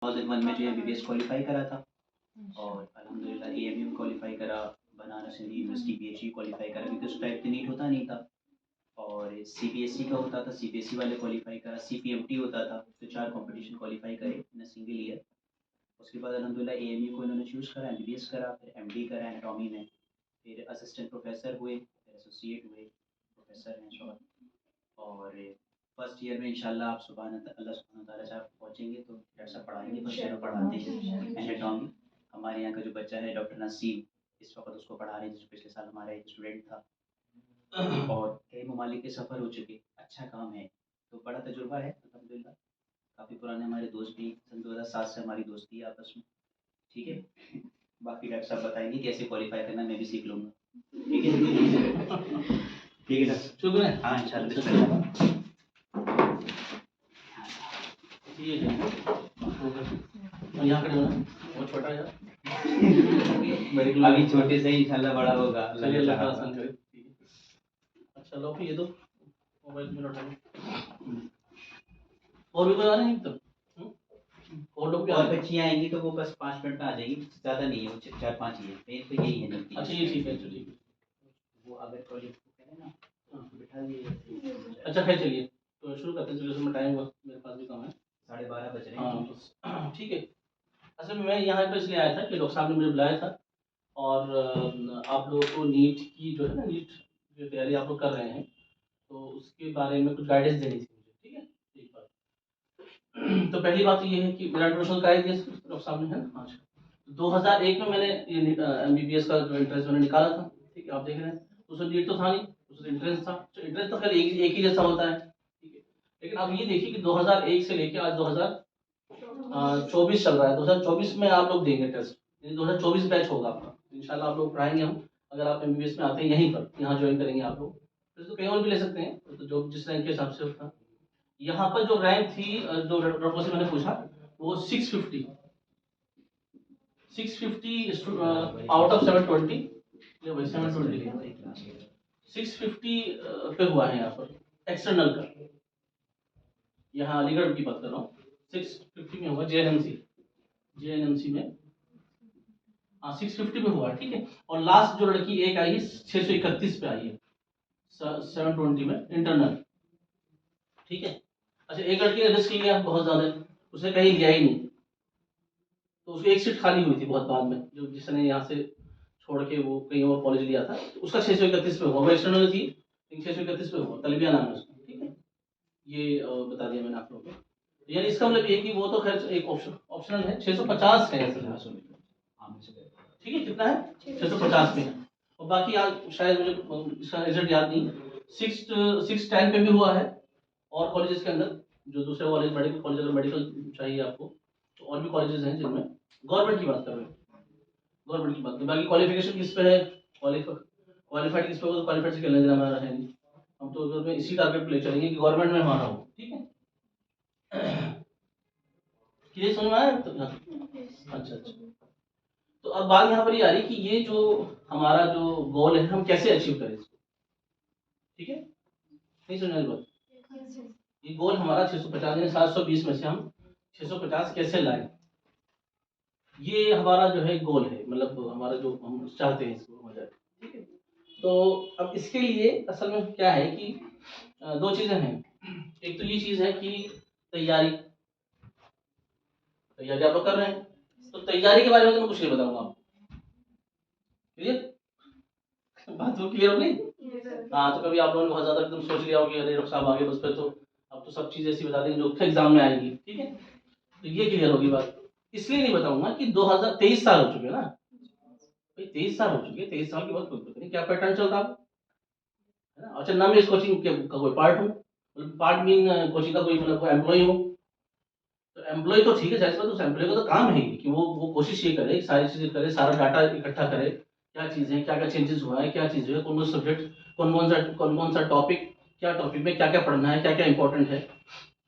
2001 में जो MBBS qualify करा था और अल्हम्दुलिल्लाह एएमयू में क्वालिफाई करा, Banaras Hindu university PhD qualify करा क्योंकि उस टाइप का नीट होता नहीं था और सीबीएसई का होता था, सीबीएसई वाले क्वालिफाई करा, सीपीएमटी होता था, तो 4 कॉम्पिटिशन क्वालिफाई करे इन सिंगल ईयर। उसके बाद अल्हम्दुलिल्लाह एएमयू को इन्होंने चूज़ करा, एमबीबीएस करा, फिर एमडी करा एनाटॉमी में, फिर असिस्टेंट प्रोफेसर हुए, फिर एसोसिएट हुए, प्रोफेसर हैं शॉर्ट। और फर्स्ट ईयर में इंशाल्लाह आप अल्लाह सुब्हानहू ताला चाहे पहुँचेंगे तो डॉक्टर साहब पढ़ाएंगे, फर्स्ट ईयर में पढ़ाते हैं एनाटॉमी। हमारे यहाँ का जो बच्चा है डॉक्टर नसीम, इस वक्त उसको पढ़ा रहे हैं, जो पिछले साल हमारा एक स्टूडेंट था और कई ममालिक के सफ़र हो चुके, अच्छा काम है, तो बड़ा तजुर्बा है अल्हम्दुलिल्लाह। काफ़ी पुराने हमारे दोस्त भी, सन 2007 से हमारी दोस्ती है आपस में, ठीक है। बाकी डॉक्टर साहब बताएंगे कैसे क्वालिफाई करना, मैं भी सीख लूँगा, ठीक है। ठीक है डॉक्टर, शुक्र है। हाँ इंशाल्लाह। और यहाँ खड़े होना बहुत छोटा है अभी छोटे से ही इंशाल्लाह बड़ा होगा, अल्लाह का आसान करे। अच्छा लो ये दो मोबाइल में उठा लो। और भी कोई आ रहे हैं तब और लोग और बच्चियाँ आएंगी तो वो बस 5 मिनट में आ जाएगी, ज़्यादा नहीं है, वो 4-5 ही है, मेन तो यही है। अच्छा ये ठीक है, चलिए वो अगर कॉलेज करें ना बिठा दिए। अच्छा खैर चलिए तो शुरू करते हैं, चलिए टाइम मेरे पास भी कम है, 12:30 बज रहे हैं। हाँ बस ठीक है। असल में मैं यहाँ पर इसलिए आया था कि डॉक्टर साहब ने मुझे बुलाया था और आप लोगों को नीट की जो है ना, नीट जो तैयारी आप लोग कर रहे हैं तो उसके बारे में कुछ गाइडेंस देनी थी मुझे, ठीक है एक बार। तो पहली बात तो ये है कि मेरा इंट्रोडक्शन कराई दिया डॉक्टर साहब ने, है ना। हाँ 2001 में मैंने ये एमबीबीएस का जो एंट्रेंस मैंने निकाला था, ठीक है आप देख रहे हैं। उसमें नीट तो था नहीं, उसमें एंट्रेंस था, तो एंट्रेंस तो खैर एक ही जैसा होता है, ठीक है। लेकिन अब ये देखिए कि 2001 से लेके आज 2024 चल रहा है, 2024 में आप लोग देंगे टेस्ट, 2024 बैच होगा आपका, इंशाल्लाह आप लोग पढ़ाएंगे हम। अगर आप एमबीबीएस में आते हैं यहीं पर, यहाँ ज्वाइन करेंगे आप लोग, तो कहीं और भी ले सकते हैं, तो जो जिस रैंक के हिसाब से होता। यहाँ पर जो रैंक थी, जो डॉक्टर से मैंने पूछा, वो 650 आउट ऑफ 720, या भाई 720 650 पे हुआ है यहाँ पर एक्सटर्नल का। यहाँ अलीगढ़ की बात कर रहा हूँ, 650 में हुआ जेएनएमसी में, हाँ 650 पे हुआ, ठीक है। और लास्ट जो लड़की एक आई है 631 पे आई है 720 में इंटरनल, ठीक है। अच्छा एक लड़की ने रिस्क लिया बहुत ज्यादा, उसने कहीं लिया ही नहीं, तो उसकी एक सीट खाली हुई थी बहुत बाद में, जो जिसने यहाँ से छोड़ के वो कहीं और कॉलेज लिया था, तो उसका 631 पे हुआ, वो एक्सटर्नल थी लेकिन 631 पे हुआ, तलबिया नाम है उसका, ठीक है। ये बता दिया मैंने आप लोगों को। यानी इसका मतलब ये कि वो तो खैर एक ऑप्शनल है, 650 है असल में, ठीक है। कितना है 650 में, और बाकी आज शायद मुझे इसका रिजल्ट याद नहीं। 610 पे भी हुआ है, और कॉलेजेस के अंदर जो दूसरे कॉलेज मेडिकल कॉलेज, अगर मेडिकल चाहिए आपको तो और भी कॉलेजेस हैं जिनमें, गवर्नमेंट की बात कर रहे हैं, गवर्नमेंट की बात करें। बाकी क्वालिफिकेशन किस पे है, क्वालिफाइड किस पे होगा, क्वालिफाइड से क्या लेना हमारा है नहीं, हम तो उसमें इसी टारगेट पे ले चलेंगे कि गवर्नमेंट में हमारा हो, ठीक है। क्लियर समझ में आया तो? अच्छा अच्छा। तो अब बात यहाँ पर ये आ रही कि ये जो हमारा जो गोल है हम कैसे अचीव करें इसको, ठीक है। नहीं सुनने वाली बात, ये गोल हमारा 650 यानी 720 में से हम 650 कैसे लाए, ये हमारा जो है गोल है, मतलब हमारा जो हम चाहते हैं इसको हो जाए, ठीक है। तो अब इसके लिए असल में क्या है कि दो चीजें हैं। एक तो ये चीज है कि तैयारी तैयारी आप लोग कर रहे हैं, तो तैयारी के बारे में तो मैं कुछ नहीं बताऊंगा आपको, क्लियर बात हो, क्लियर हो गई। हाँ तो कभी आप लोगों ने बहुत ज्यादा एकदम सोच लिया हो कि अरे डॉक्टर साहब आगे बस पे, तो अब तो सब चीजें ऐसी बता देंगे जो एग्जाम में आएंगी, ठीक है। तो ये क्लियर होगी बात, इसलिए नहीं बताऊंगा कि 2023 साल हो चुके ना भाई, 23 साल हो चुके, 23 साल के बाद कोई पता नहीं क्या पैटर्न चल रहा है ना। अच्छा ना मैं इस कोचिंग का कोई पार्ट हूँ, मतलब पार्ट मीन कोचिंग का कोई मतलब कोई एम्प्लॉय हूँ, तो एम्प्लॉय तो ठीक है, जाहिर बात उस एम्प्लॉय का तो काम है कि वो कोशिश ये करे, सारी चीजें करे, सारा डाटा इकट्ठा करे, क्या चीजें क्या क्या चेंजेस हुआ है, क्या चीज़ है, कौन कौन सब्जेक्ट, कौन कौन सा टॉपिक, क्या टॉपिक में क्या क्या पढ़ना है, क्या क्या इंपॉर्टेंट है,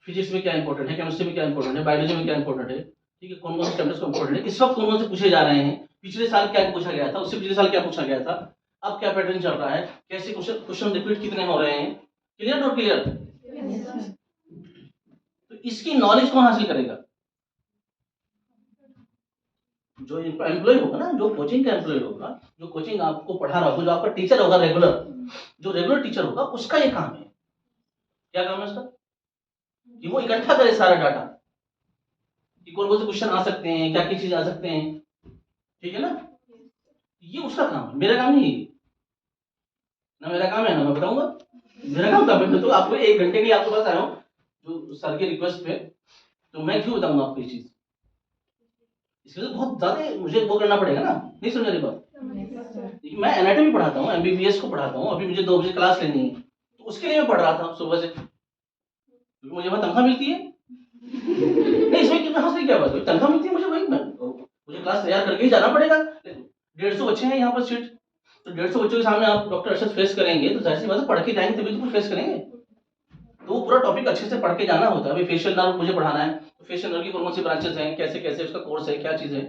फिजिक्स में क्या इंपॉर्टेंट है, केमिस्ट्री में क्या इंपॉर्टेंट है, बायोलॉजी में क्या इंपॉर्टेंट है, ठीक है। कौन कौन से चैप्टर्स इंपॉर्टेंट है, इस वक्त कौन कौन से पूछे जा रहे हैं, पिछले साल क्या पूछा गया था, उससे पिछले साल क्या पूछा गया था, अब क्या पैटर्न चल रहा है, कैसे क्वेश्चन रिपीट कितने हो रहे हैं, क्लियर नॉट क्लियर। तो इसकी नॉलेज कौन हासिल करेगा, जो एम्प्लॉय होगा ना, जो कोचिंग का एम्प्लॉय होगा, जो कोचिंग आपको पढ़ा रहा होगा, जो आपका टीचर होगा रेगुलर, जो रेगुलर टीचर होगा, उसका ये काम है। क्या काम है उसका? कि वो इकट्ठा करे सारा डाटा, कि कौन कौन से क्वेश्चन आ सकते हैं, क्या क्या चीज आ सकते हैं, ठीक है ना? ये उसका काम है, मेरा काम नहीं है। ना मेरा काम है ना मैं बताऊंगा, मेरा काम था। मैं तो आपको 1 घंटे के लिए आपके पास आया हूँ जो सर के रिक्वेस्ट पे, तो मैं क्यों बताऊंगा आपको ये चीज? इसके लिए बहुत ज्यादा मुझे वो करना पड़ेगा ना, नहीं समझ रही बात? मैं एनाटॉमी पढ़ाता हूँ, एमबीबीएस को पढ़ाता हूँ, अभी मुझे 2 बजे क्लास लेनी है, तो उसके लिए मैं पढ़ रहा था सुबह से, क्योंकि मुझे वहाँ तनख्वाह मिलती है। नहीं इसमें कितना हंसने क्या बात है, तनख्वाह मिलती है मुझे, भाई मुझे क्लास तैयार करके ही जाना पड़ेगा। 150 बच्चे हैं यहाँ पर सीट, तो 150 बच्चों के सामने आप डॉक्टर अरशद फेस करेंगे, तो जाहिर सी बात है पढ़ के जाएंगे तभी तो कुछ फेस करेंगे। तो वो पूरा टॉपिक अच्छे से पढ़ के जाना होता है। अभी फेशियल नर्व मुझे पढ़ाना है, तो फेशियल नर्व की कौन सी ब्रांचेस हैं, कैसे कैसे उसका कोर्स है, क्या चीज़ है,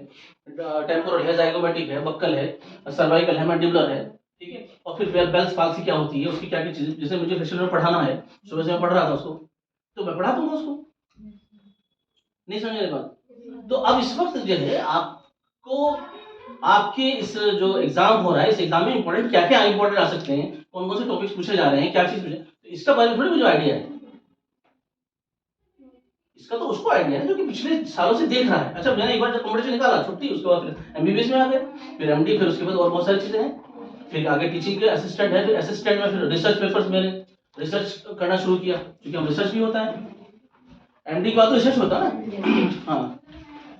टेम्पोरल है, जाइगोमेटिक है, बक्कल है, सर्वाइकल है, मैंडिबुलर है, ठीक है। और फिर बेल्स पाल्सी क्या होती है, उसकी क्या क्या चीज़ें, जैसे मुझे फेशियल नर्व पढ़ाना है, सुबह से मैं पढ़ रहा था उसको, तो मैं पढ़ा दूंगा उसको। नहीं समझ रहे बात? तो अब इस वक्त जो है आपको, आपके इस जो एग्जाम हो रहा है, इस एग्जाम में इंपॉर्टेंट क्या क्या इंपॉर्टेंट आ सकते हैं, कौन कौन से टॉपिक्स पूछे जा रहे हैं, क्या चीज पूछे, तो इसका बारे में थोड़ी मुझे आइडिया है। इसका तो उसको आइडिया है जो कि पिछले सालों से देख रहा है। अच्छा मैंने एक बार जब कॉम्पिटिशन निकाला, छुट्टी, उसके बाद फिर एमबीबीएस में आ गए, फिर एमडी, फिर उसके बाद और बहुत सारी चीजें हैं, फिर आगे टीचिंग के असिस्टेंट है, फिर असिस्टेंट में फिर रिसर्च पेपर्स मैंने रिसर्च करना शुरू किया, क्योंकि हम रिसर्च भी होता है, एमडी के बाद तो रिसर्च होता है ना। हाँ,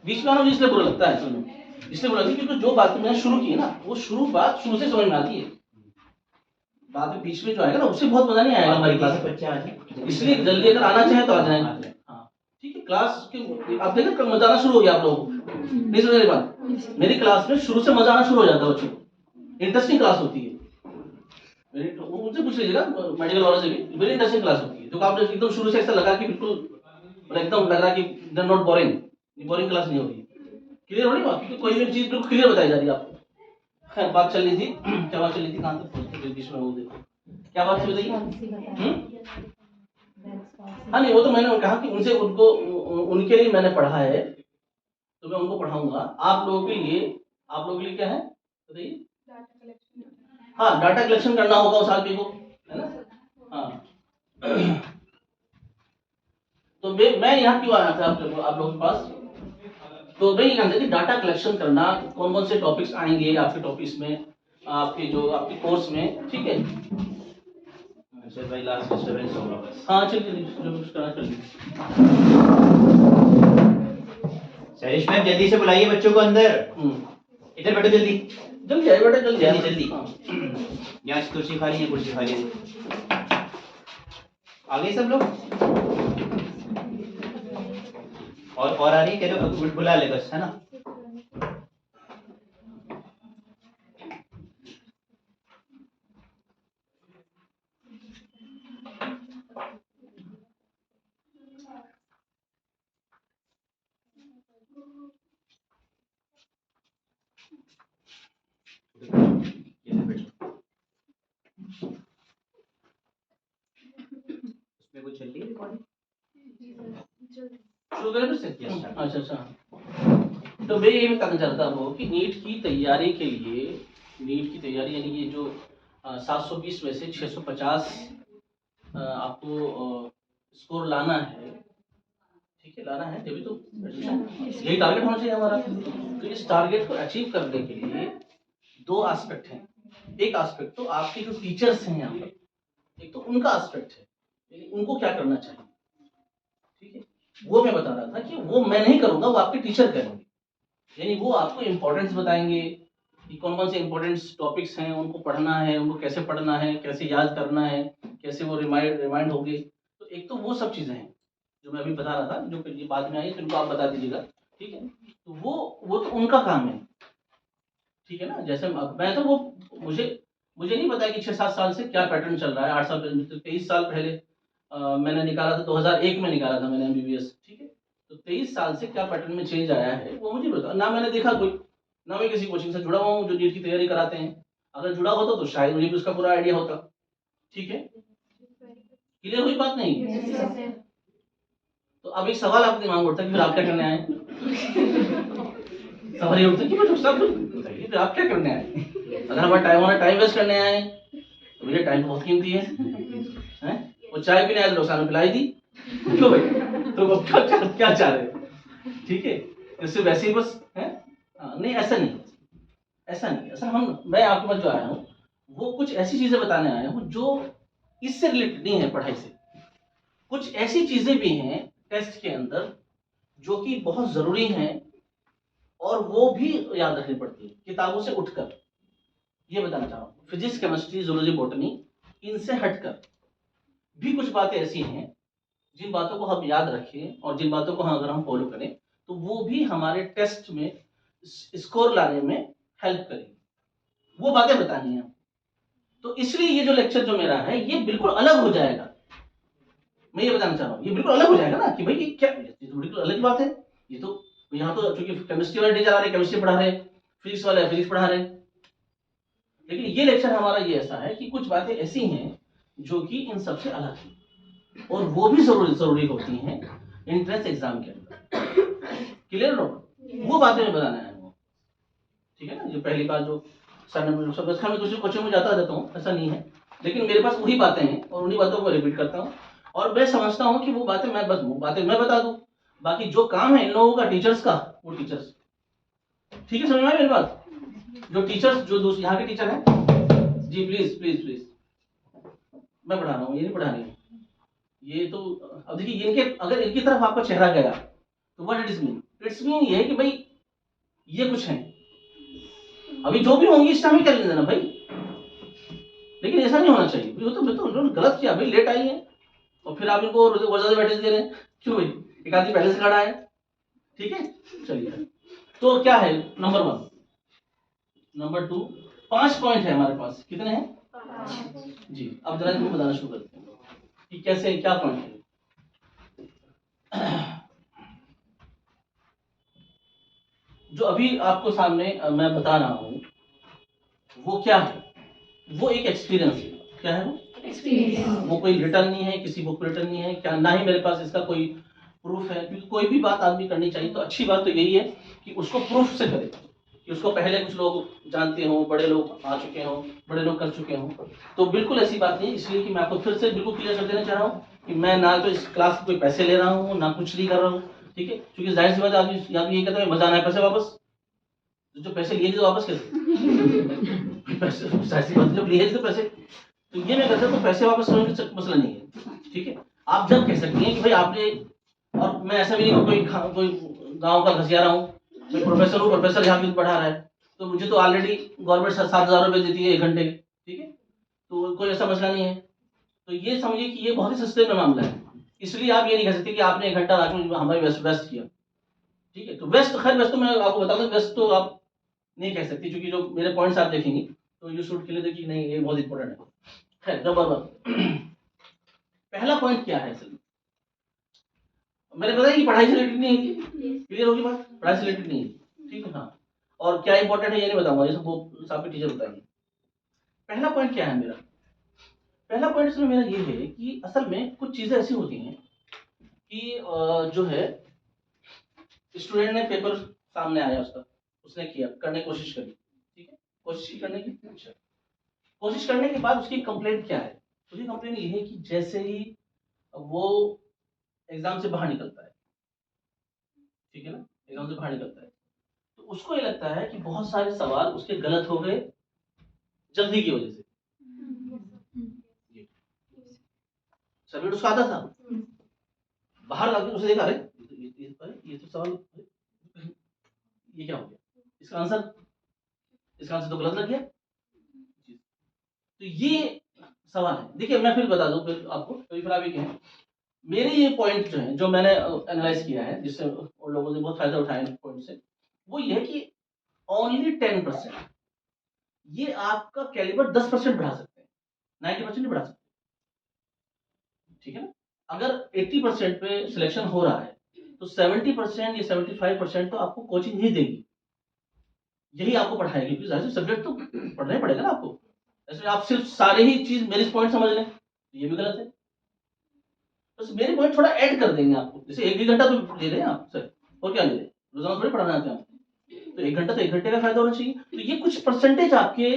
बीच में आना मुझे इसलिए बुरा लगता है, सुनो, इसलिए बुरा लगता है क्योंकि जो बात मैंने शुरू की है ना, वो बात शुरू से समझ में आती है, बाद में बीच में जो आएगा ना उससे बहुत मजा नहीं आएगा हमारी क्लास में। बच्चे आ जाए, इसलिए जल्दी अगर आना चाहे तो आ जाए। हाँ ठीक है, क्लास के आप देखो कब मजा आना शुरू हो गया आप लोगों को, नहीं समझ रही बात? मेरी क्लास में शुरू से मजा आना शुरू हो जाता है बच्चों को, इंटरेस्टिंग क्लास होती है मेरी, उनसे पूछ लीजिएगा मेडिकल वालों से भी, वेरी इंटरेस्टिंग क्लास होती है, जो आपने एकदम शुरू से ऐसा लगा कि बिल्कुल एकदम लग रहा कि they are not boring, boring class नहीं होगी। क्लियर हो रही बात? क्योंकि कोई भी चीज बिल्कुल क्लियर बताई जा रही है आपको। खैर बात चल रही थी, क्या बात चल रही थी, कहाँ तक पहुंचे बीच में, वो देखो क्या बात चल रही है। हाँ नहीं वो तो मैंने कहा कि उनसे उनको उनके लिए मैंने पढ़ा है, तो मैं उनको पढ़ाऊंगा। आप लोगों के लिए, आप लोगों के लिए क्या है बताइए? हाँ डाटा कलेक्शन करना होगा उस आदमी को, है ना? हाँ तो मैं यहाँ क्यों आया था आप लोगों के पास? तो मैं ये कहता कि डाटा कलेक्शन करना, कौन कौन से टॉपिक्स आएंगे आपके टॉपिक्स में, आपके जो आपके कोर्स में, ठीक है। अच्छा भाई लास्ट डिस्टर्बेंस होगा बस। हाँ चलिए जो कुछ करना कर लीजिए। सरिश मैम जल्दी से बुलाइए बच्चों को अंदर, इधर बैठो जल्दी, जल्दी आए बेटा, जल्दी जल्दी आए। जल्दी। हाँ। यहाँ कुर्सी खाली है, कुर्सी खाली है, आ गए सब लोग? और आ रही है, चलो बुला ले बस, है ना? उसमें कुछ चल रही है रिकॉर्डिंग? शुरू करें फिर से? अच्छा अच्छा। तो मैं ये कहना चाहता हूँ कि नीट की तैयारी के लिए, नीट की तैयारी यानी ये जो 720 में से 650 आपको स्कोर लाना है, ठीक है, लाना है तभी तो यही टारगेट होना चाहिए हमारा। तो इस टारगेट को अचीव करने के लिए 2 एस्पेक्ट हैं। एक एस्पेक्ट तो आपके जो टीचर्स हैं यहाँ पर, एक तो उनका एस्पेक्ट है, यानी उनको क्या करना चाहिए, ठीक है, वो मैं बता रहा था कि वो मैं नहीं करूंगा, वो आपके टीचर करेंगे। यानी वो आपको इम्पोर्टेंस बताएंगे कि कौन कौन से इम्पोर्टेंट टॉपिक्स हैं, उनको पढ़ना है, उनको कैसे पढ़ना है, कैसे याद करना है, कैसे वो रिमाइंड होंगे। तो एक तो वो सब चीज़ें हैं जो मैं अभी बता रहा था, जो ये बाद में आई तो उनको आप बता दीजिएगा, ठीक है। तो वो तो उनका काम है, ठीक है ना। जैसे मैं तो वो मुझे नहीं पता कि 6-7 साल से क्या पैटर्न चल रहा है, 8 साल पहले, 23 साल पहले मैंने निकाला था, 2001 में निकाला था मैंने एमबीबीएस, ठीक है। तो 23 साल से क्या पैटर्न में चेंज आया है वो मुझे बता, ना मैंने देखा कोई, ना मैं किसी कोचिंग से जुड़ा हुआ हूँ जो नीट की तैयारी कराते हैं। अगर जुड़ा होता तो शायद मुझे भी उसका पूरा आइडिया होता, ठीक है। क्लियर हुई बात? नहीं तो अब एक सवाल आपके दिमाग में उठता है कि फिर आप क्या करने आए? सवारी उठते कि मुझे सब बताइए फिर आप क्या करने आए? अगर हमारा टाइम वेस्ट करने आए तो मेरे टाइम तो बहुत कीमती है, हैं? वो चाय पीने आए तो सामने पिलाई दी, क्यों भाई? तो अब क्या चाह रहे हो? ठीक है, इससे वैसे ही बस है। नहीं ऐसा नहीं, ऐसा नहीं, ऐसा मैं आपके पास जो आया हूँ वो कुछ ऐसी चीजें बताने आया हूँ जो इससे रिलेटेड नहीं है पढ़ाई से। कुछ ऐसी चीजें भी हैं टेस्ट के अंदर जो कि बहुत जरूरी हैं और वो भी याद रखनी पड़ती है किताबों से उठकर। ये बताना चाह रहा हूँ, फिजिक्स, केमिस्ट्री, जूलॉजी, बॉटनी, इनसे हटकर भी कुछ बातें ऐसी हैं जिन बातों को हम याद रखें और जिन बातों को अगर हम फॉलो करें तो वो भी हमारे टेस्ट में स्कोर लाने में हेल्प करेगी। वो बातें बतानी है। तो इसलिए ये जो लेक्चर जो मेरा है ये बिल्कुल अलग हो जाएगा। मैं ये बताना चाह रहा हूँ ये बिल्कुल अलग हो जाएगा ना कि भाई ये क्या, ये तो बिल्कुल अलग बात है। ये तो यहाँ तो चूंकि केमिस्ट्री वाले टीचर आ रहे, केमिस्ट्री पढ़ा रहे, फिजिक्स वाले फिजिक्स पढ़ा रहे, लेकिन ये लेक्चर हमारा ये ऐसा है कि कुछ बातें ऐसी हैं जो कि इन सबसे अलग हैं और वो भी जरूरी होती हैं एंट्रेंस एग्जाम के अंदर। Clear no? वो बातें मैं बताना है वो, ठीक है ना। जो पहली बार जो सर ने सब मैं दूसरे क्वेश्चन में जाता रहता हूँ, ऐसा नहीं है, लेकिन मेरे पास वही बातें हैं और उन्हीं बातों को रिपीट करता हूँ और मैं समझता हूँ कि वो बातें मैं बता दूँ, बाकी जो काम है इन लोगों का टीचर्स का, वो टीचर्स, ठीक है, समझ में आई मेरी बात? जो टीचर्स जो यहाँ के टीचर हैं जी, प्लीज प्लीज प्लीज, मैं पढ़ा रहा हूँ, ये नहीं पढ़ा रही हूँ। ये तो अब देखिए इनके, अगर इनकी तरफ आपका चेहरा गया तो what it is mean? It's mean ये है कि भाई ये कुछ है, अभी जो भी होंगी इस टाइम ही कर लेना भाई, लेकिन ऐसा नहीं होना चाहिए। वो तो उन्होंने गलत किया भाई, लेट आई है और फिर आप इनको वजह से बैठे दे रहे हैं, क्यों भाई? एक आदमी पहले से खड़ा है, ठीक है, चलिए। तो क्या है नंबर 1, नंबर 2, 5 पॉइंट है हमारे पास, कितने हैं? 5 जी। अब जरा इनको बताना शुरू करते हैं कि कैसे, क्या पॉइंट है। जो अभी आपको सामने मैं बता रहा हूं वो क्या है? वो एक एक्सपीरियंस है। क्या है वो? एक्सपीरियंस। वो कोई रिटर्न नहीं है, किसी बुक रिटर्न नहीं है, क्या ना ही मेरे पास इसका कोई प्रूफ है, क्योंकि कोई भी बात आदमी करनी चाहिए तो अच्छी बात तो यही है कि उसको प्रूफ से करे, कि उसको पहले कुछ लोग जानते हो, बड़े लोग आ चुके हों, बड़े लोग कर चुके हों। तो बिल्कुल ऐसी बात नहीं, इसलिए कि मैं आपको फिर से बिल्कुल क्लियर कर देना चाह रहा हूँ कि मैं ना तो इस क्लास के कोई पैसे ले रहा हूँ ना कुछ नहीं कर रहा हूँ, ठीक है। क्योंकि जाहिर सी बात आदमी यही कहता है मजा आना है, पैसे वापस, जो पैसे लिए थे तो वापस कैसे? पैसे जाहिर सी बात, जब लिए थे तो पैसे, तो ये मैं कहता हूँ तो पैसे वापस करने का मसला नहीं है, ठीक है। आप जब कह सकती हैं कि भाई आपने, और मैं ऐसा भी नहीं कोई गांव का घसियारा हूँ, मैं प्रोफेसर हूँ, प्रोफेसर यहाँ भी पढ़ा रहा है, तो मुझे तो ऑलरेडी गवर्नमेंट 7,000 रुपये देती है 1 घंटे के, ठीक है, तो कोई ऐसा मसला नहीं है। तो ये समझिए कि ये बहुत ही सस्ते में मामला है, इसलिए आप ये नहीं कह सकते कि आपने 1 घंटा रात में हमारे वेस्ट किया, ठीक है। तो वेस्ट, खैर वेस्ट तो मैं आपको बता दूं, वेस्ट तो आप नहीं कह सकती, क्योंकि जो मेरे पॉइंट्स आप देखेंगे तो यू शुड क्लियर देखिए नहीं ये बहुत इंपॉर्टेंट है। खैर नंबर 1, पहला पॉइंट क्या है असल में? मैंने बताया कि पढ़ाई से रिलेटेड नहीं है, क्लियर होगी बात, पढ़ाई से रिलेटेड नहीं है, ठीक है। हाँ, और क्या इंपॉर्टेंट है ये नहीं बताऊंगा, ये सब वो आपके टीचर बताएंगे। पहला पॉइंट क्या है मेरा? पहला पॉइंट इसमें मेरा ये है कि असल में कुछ चीजें ऐसी होती हैं कि जो है स्टूडेंट ने पेपर सामने आया उसका, उसने किया, करने की कोशिश करी, ठीक है, कोशिश करने की, अच्छा, कोशिश करने के बाद उसकी कंप्लेंट क्या है? उसकी कंप्लेंट ये है कि जैसे ही वो एग्जाम से बाहर निकलता है, ठीक है ना, एग्जाम से बाहर निकलता है तो उसको ये लगता है कि बहुत सारे सवाल उसके गलत हो गए जल्दी की वजह से। सब्जेक्ट उसका आता था, बाहर जाके उसे देखा, अरे ये तो सवाल, ये क्या हो गया, इसका आंसर तो गलत लग गया। तो ये सवाल है। देखिए मैं फिर बता दूं फिर आपको, फिर आप ये कहें, मेरे ये पॉइंट जो है, जो मैंने एनालाइज किया है, जिससे उन लोगों ने बहुत फायदा उठाया पॉइंट से, वो ये है कि ओनली 10% ये आपका कैलिबर 10% बढ़ा सकते हैं, 90% नहीं बढ़ा सकते, ठीक है ना। अगर 80% पे सिलेक्शन हो रहा है तो 70% या 75% तो आपको कोचिंग ही देगी, यही आपको पढ़ाएगी, क्योंकि जाहिर सब्जेक्ट तो पढ़ना ही पड़ेगा ना आपको। ऐसे आप सिर्फ सारे ही चीज मेरे पॉइंट समझ लें ये भी गलत है, बस मेरे पॉइंट थोड़ा ऐड कर देंगे आपको, जैसे 1-2 घंटा तो ले रहे हैं आप सर, और क्या ले रहे हैं, रोजाना थोड़ी पढ़ाना चाहते हैं, तो 1 घंटा तो 1 घंटे का फायदा होना चाहिए। तो ये कुछ परसेंटेज आपके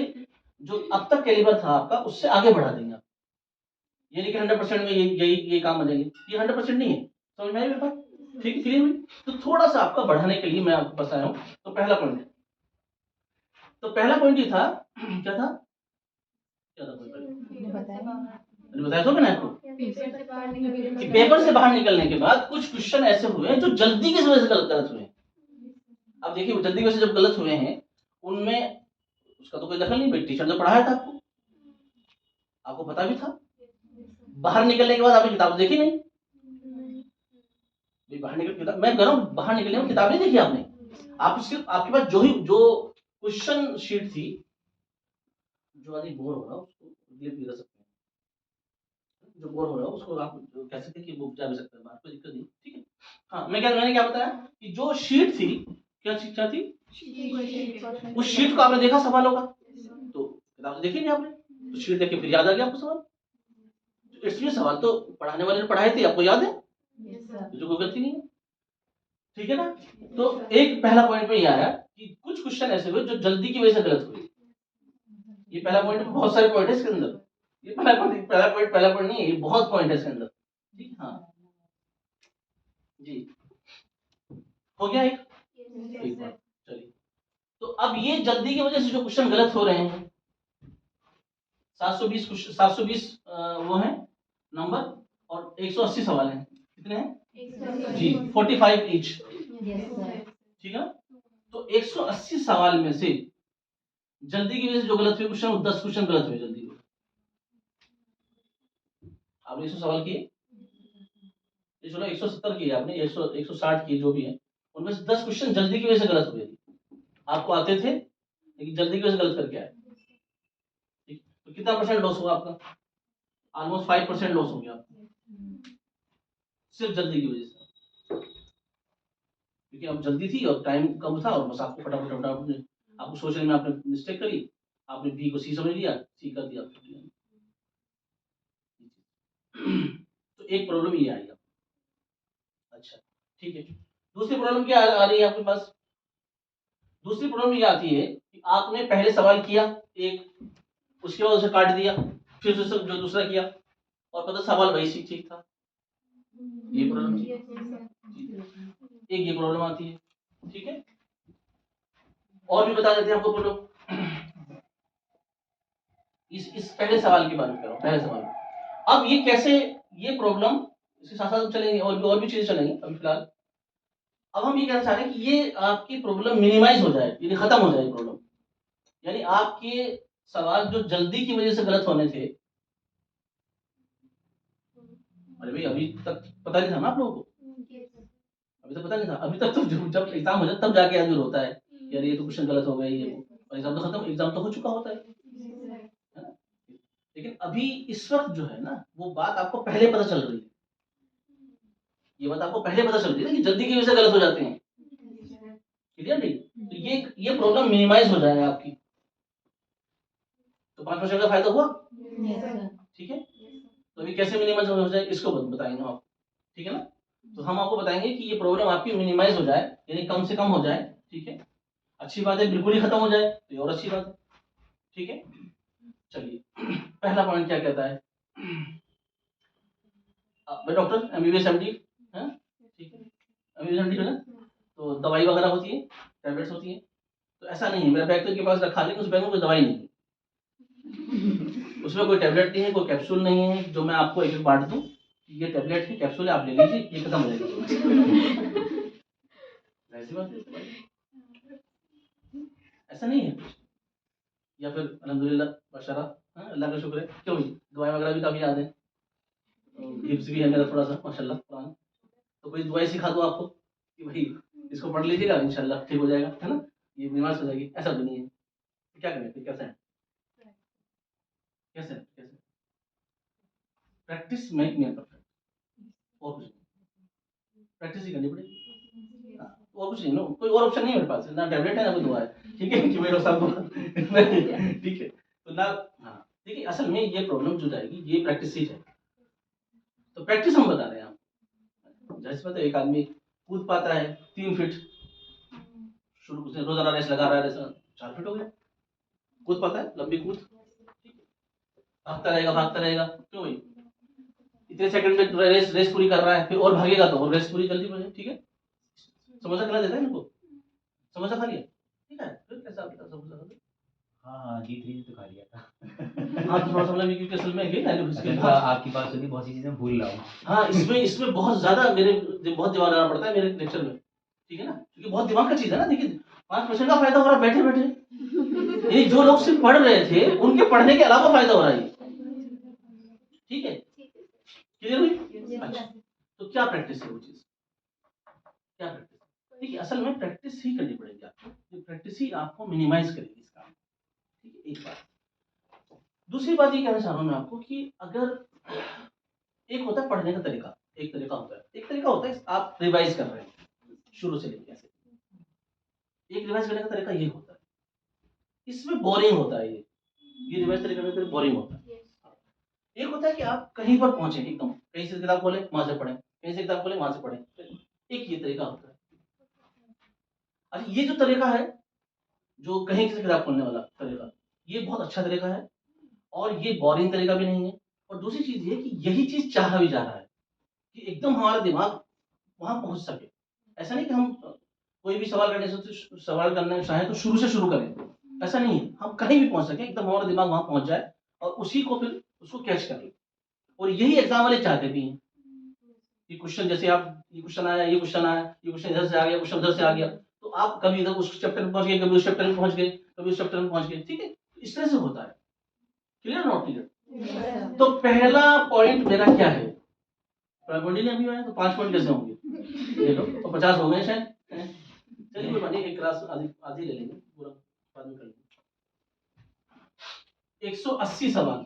जो अब तक कैलिबर था आपका उससे आगे बढ़ा देंगे आप। ये नहीं कि 100% में ये काम आ जाएंगे, ये 100% नहीं है। समझ में आई मेरे बात? ठीक है, क्लियर हुई? तो थोड़ा सा आपका बढ़ाने के लिए मैं आपको पास आया हूँ। तो पहला पॉइंट ये था क्या था point? मैंने बताया तो मैंने आपको कि पेपर से बाहर निकलने के बाद कुछ क्वेश्चन ऐसे हुए जो जल्दी की वजह से गलत हुए हैं। अब देखिए जल्दी की वजह से जब गलत हुए हैं उनमें उसका तो कोई दखल नहीं भाई, टीचर ने पढ़ाया था आपको पता भी था। बाहर निकलने के बाद आपने किताब देखी नहीं, बाहर निकल किताब मैं कह रहा हूँ, बाहर निकलने में किताब नहीं देखी आपने। आप सिर्फ आपके पास जो क्वेश्चन शीट थी, जो आदमी बोर हो रहा है उसको डिलीट भी कर सकते हैं, जो बोर हो रहा है उसको आप कह सकते हैं कि वो जा भी सकता है बाहर, कोई दिक्कत नहीं, ठीक है। हाँ मैंने क्या बताया कि जो शीट थी, क्या थी उस शीट को आपने देखा सवालों का, तो किताब तो देखी नहीं आपने, तो शीट देख के फिर याद आ गया आपको सवाल। इसलिए सवाल तो पढ़ाने वाले ने पढ़ाए थे, आपको याद है, जो कोई गलती नहीं है, ठीक है ना। तो एक पहला पॉइंट में ये आया कि कुछ क्वेश्चन ऐसे हुए जो जल्दी की वजह से गलत हुए। ये पहला पॉइंट, बहुत सारे पॉइंट है इसके अंदर, ये पहला पॉइंट नहीं है, ये बहुत पॉइंट है इसके अंदर, ठीक। हाँ जी, हो गया एक बार, चलिए। तो अब ये जल्दी की वजह से जो क्वेश्चन गलत हो रहे हैं 720 वो है नंबर और 180 सवाल हैं, कितने हैं जी 45 ईच, ठीक है। तो 180 सवाल में से जल्दी की वजह से जो गलत हुए क्वेश्चन 10 क्वेश्चन गलत हुए जल्दी में। आपने 100 सवाल किए, ये चलो 170 किए आपने, 160 किए जो भी है, उनमें से 10 क्वेश्चन जल्दी की वजह से गलत हुए, आपको आते थे लेकिन जल्दी की वजह से गलत करके आए, ठीक। तो कितना परसेंट लॉस हुआ आपका? ऑलमोस्ट 5% लॉस हो गया आपका, सिर्फ जल्दी की वजह से, क्योंकि अब जल्दी थी और टाइम कम था और बस आपको फटाफट आपको सोचने में आपने मिस्टेक करी, आपने बी को सी समझ लिया, सी कर दिया। तो एक प्रॉब्लम ये आई। अच्छा ठीक है, दूसरी प्रॉब्लम क्या आ रही है आपके पास? दूसरी प्रॉब्लम ये आती है कि आपने पहले सवाल किया एक, उसके बाद उसे काट दिया, फिर जो दूसरा किया और पता सवाल वही ठीक था, ये प्रॉब्लम थी, एक ये प्रॉब्लम आती है, ठीक है। और भी बता देते हैं आपको प्रॉब्लम, इस पहले सवाल की बात कर रहा हूँ, पहले सवाल। अब ये कैसे, ये प्रॉब्लम इसके साथ साथ चलेंगे और भी चीजें चलेंगी अभी फिलहाल। अब हम ये कहना चाह रहे हैं कि ये आपकी प्रॉब्लम मिनिमाइज हो जाए, यानी खत्म हो जाए प्रॉब्लम, यानी आपके सवाल जो जल्दी की वजह से गलत होने थे, अरे भाई अभी तक पता नहीं था ना आप लोगों को, अभी तक पता नहीं था, अभी तक तो जब एग्जाम हो जाए तब जाके आदमी होता है यार ये तो क्वेश्चन गलत हो गए, ये और एग्जाम तो खत्म, एग्जाम तो हो चुका होता है ना? लेकिन अभी इस वक्त जो है ना वो बात आपको पहले पता चल रही है, ये बात आपको पहले पता चल रही है कि जल्दी की वजह से गलत हो जाते हैं, क्लियर नहीं? तो ये प्रॉब्लम मिनिमाइज हो जाएगा आपकी, तो 5% का फायदा हुआ, ठीक है। तो अभी कैसे मिनिमाइज हो जाए इसको बताएंगे आप, ठीक है ना। तो हम आपको बताएंगे कि ये प्रॉब्लम आपकी मिनिमाइज हो जाए, यानी कम से कम हो जाए, ठीक है। अच्छी बात है, बिल्कुल ही खत्म हो जाए तो ये और अच्छी बात है, ठीक है। चलिए पहला पॉइंट क्या कहता है, भाई डॉक्टर एमबीबीएस एमडी है, ठीक है, एमबीबीएस एमडी है ना, तो दवाई वगैरह होती है, टैबलेट्स होती है, तो ऐसा नहीं है मेरा बैग तो के पास रखा, लेकिन उस बैग में कोई दवाई नहीं है, उसमें कोई टैबलेट नहीं है, कोई कैप्सूल नहीं है जो मैं आपको एक एक बांट दूं, ये टैबलेट है, कैप्सूल है, आप ले लीजिए, ये खत्म हो जाएगा, ऐसी बात है, ऐसा नहीं है कुछ। या फिर अल्हम्दुलिल्लाह माशाल्लाह, अल्लाह का शुक्र है, क्यों भाई दवाई वगैरह भी काफ़ी याद है, हिफ्स भी है मेरा थोड़ा सा माशाल्लाह कुरान, तो कोई दुआएं सिखा दूं आपको कि भाई इसको पढ़ लीजिएगा इंशाल्लाह ठीक हो जाएगा, है ना, ये बीमार हो जाएगी, ऐसा भी नहीं है। तो क्या करें फिर, कैसे है, कैसे प्रैक्टिस मेक मैन परफेक्ट, और कुछ नहीं, प्रैक्टिस ही करनी पड़ेगी, हाँ, और कुछ नहीं, नो कोई और ऑप्शन नहीं है मेरे पास, ना टैबलेट है ना कोई दवा है, ठीक है कि मेरे साथ ठीक है, तो ना, हाँ देखिए असल में ये प्रॉब्लम जो जाएगी ये प्रैक्टिस से ही जाएगी, तो प्रैक्टिस हम बता रहे हैं आपको, जैसे पता है एक आदमी कूद पाता है 3 फीट, उसने रोजाना रेस लगा रहा है, रेस 4 फीट हो गया। कूद पाता है, लंबी कूद, भागता रहेगा, क्यों भाई? इतने सेकंड में रेस पूरी कर रहा है, फिर और भागेगा तो और रेस पूरी जल्दी बने, ठीक है। समोसा खिला देता है इनको, समोसा खा लिया, ठीक है, फिर कैसा आपका समोसा खा लिया? हाँ D3 ने तो खा लिया था। हाँ तो थोड़ा सा मतलब क्योंकि असल में ये डायलॉग इसके अच्छा, बहुत, आपकी बात सुनी, बहुत सी चीजें भूल रहा हूँ। हाँ इसमें बहुत ज्यादा मेरे बहुत दिमाग लगाना पड़ता है मेरे लेक्चर में, ठीक है ना, क्योंकि बहुत दिमाग का चीज है ना। देखिए 5% का फायदा हो रहा है बैठे बैठे, ये जो लोग सिर्फ पढ़ रहे थे उनके पढ़ने के अलावा फायदा हो रहा है, ठीक है, क्लियर हुई? अच्छा, तो क्या प्रैक्टिस है वो चीज, क्या प्रैक्टिस? देखिए असल में प्रैक्टिस ही करनी पड़ेगी आपको, ये प्रैक्टिस ही आपको मिनिमाइज करेगी इस काम, ठीक है, एक बात। दूसरी बात ये कहना चाह रहा हूँ मैं आपको कि अगर एक होता है पढ़ने का तरीका, एक तरीका होता है आप रिवाइज कर रहे हैं शुरू से लेकर ऐसे, एक रिवाइज करने का तरीका ये होता है, इसमें बोरिंग होता है, ये रिवाइज तरीका करने का बोरिंग होता है। एक होता है कि आप कहीं पर पहुंचे एकदम, कहीं से किताब खोले वहां से पढ़े, कहीं से किताब खोले वहां से पढ़े, एक ये तरीका होता है। अच्छा ये जो तरीका है, जो कहीं से किताब खोलने वाला तरीका, ये बहुत अच्छा तरीका है और ये बोरिंग तरीका भी नहीं है। और दूसरी चीज ये कि यही चीज चाहा भी जा रहा है कि एकदम हमारा दिमाग वहां पहुंच सके। ऐसा नहीं कि हम कोई भी सवाल करना चाहें तो शुरू से शुरू करें, ऐसा नहीं है, हम कहीं भी पहुंच सके, एकदम हमारा दिमाग वहां पहुंच जाए और उसी को फिर उसको कैच कर ले। और यही एग्जाम वाले चाहते भी हैं कि क्वेश्चन जैसे आप ये क्वेश्चन आया, ये क्वेश्चन आया, ये क्वेश्चन इधर से आ गया, क्वेश्चन उधर से आ गया, तो आप कभी इधर उस चैप्टर में पहुंच गए, कभी उस चैप्टर में पहुंच गए, कभी उस चैप्टर में पहुंच गए, ठीक है, इस तरह से होता है। Clear not clear? तो पहला पॉइंट मेरा क्या है, पॉइंट ही नहीं अभी आया तो 5 पॉइंट कैसे होंगे, ये लो तो 50 हो गए शायद। चलिए कोई बात नहीं, एक क्लास आधी ले लेंगे, पूरा बाद में कर लेंगे। 180 सवाल,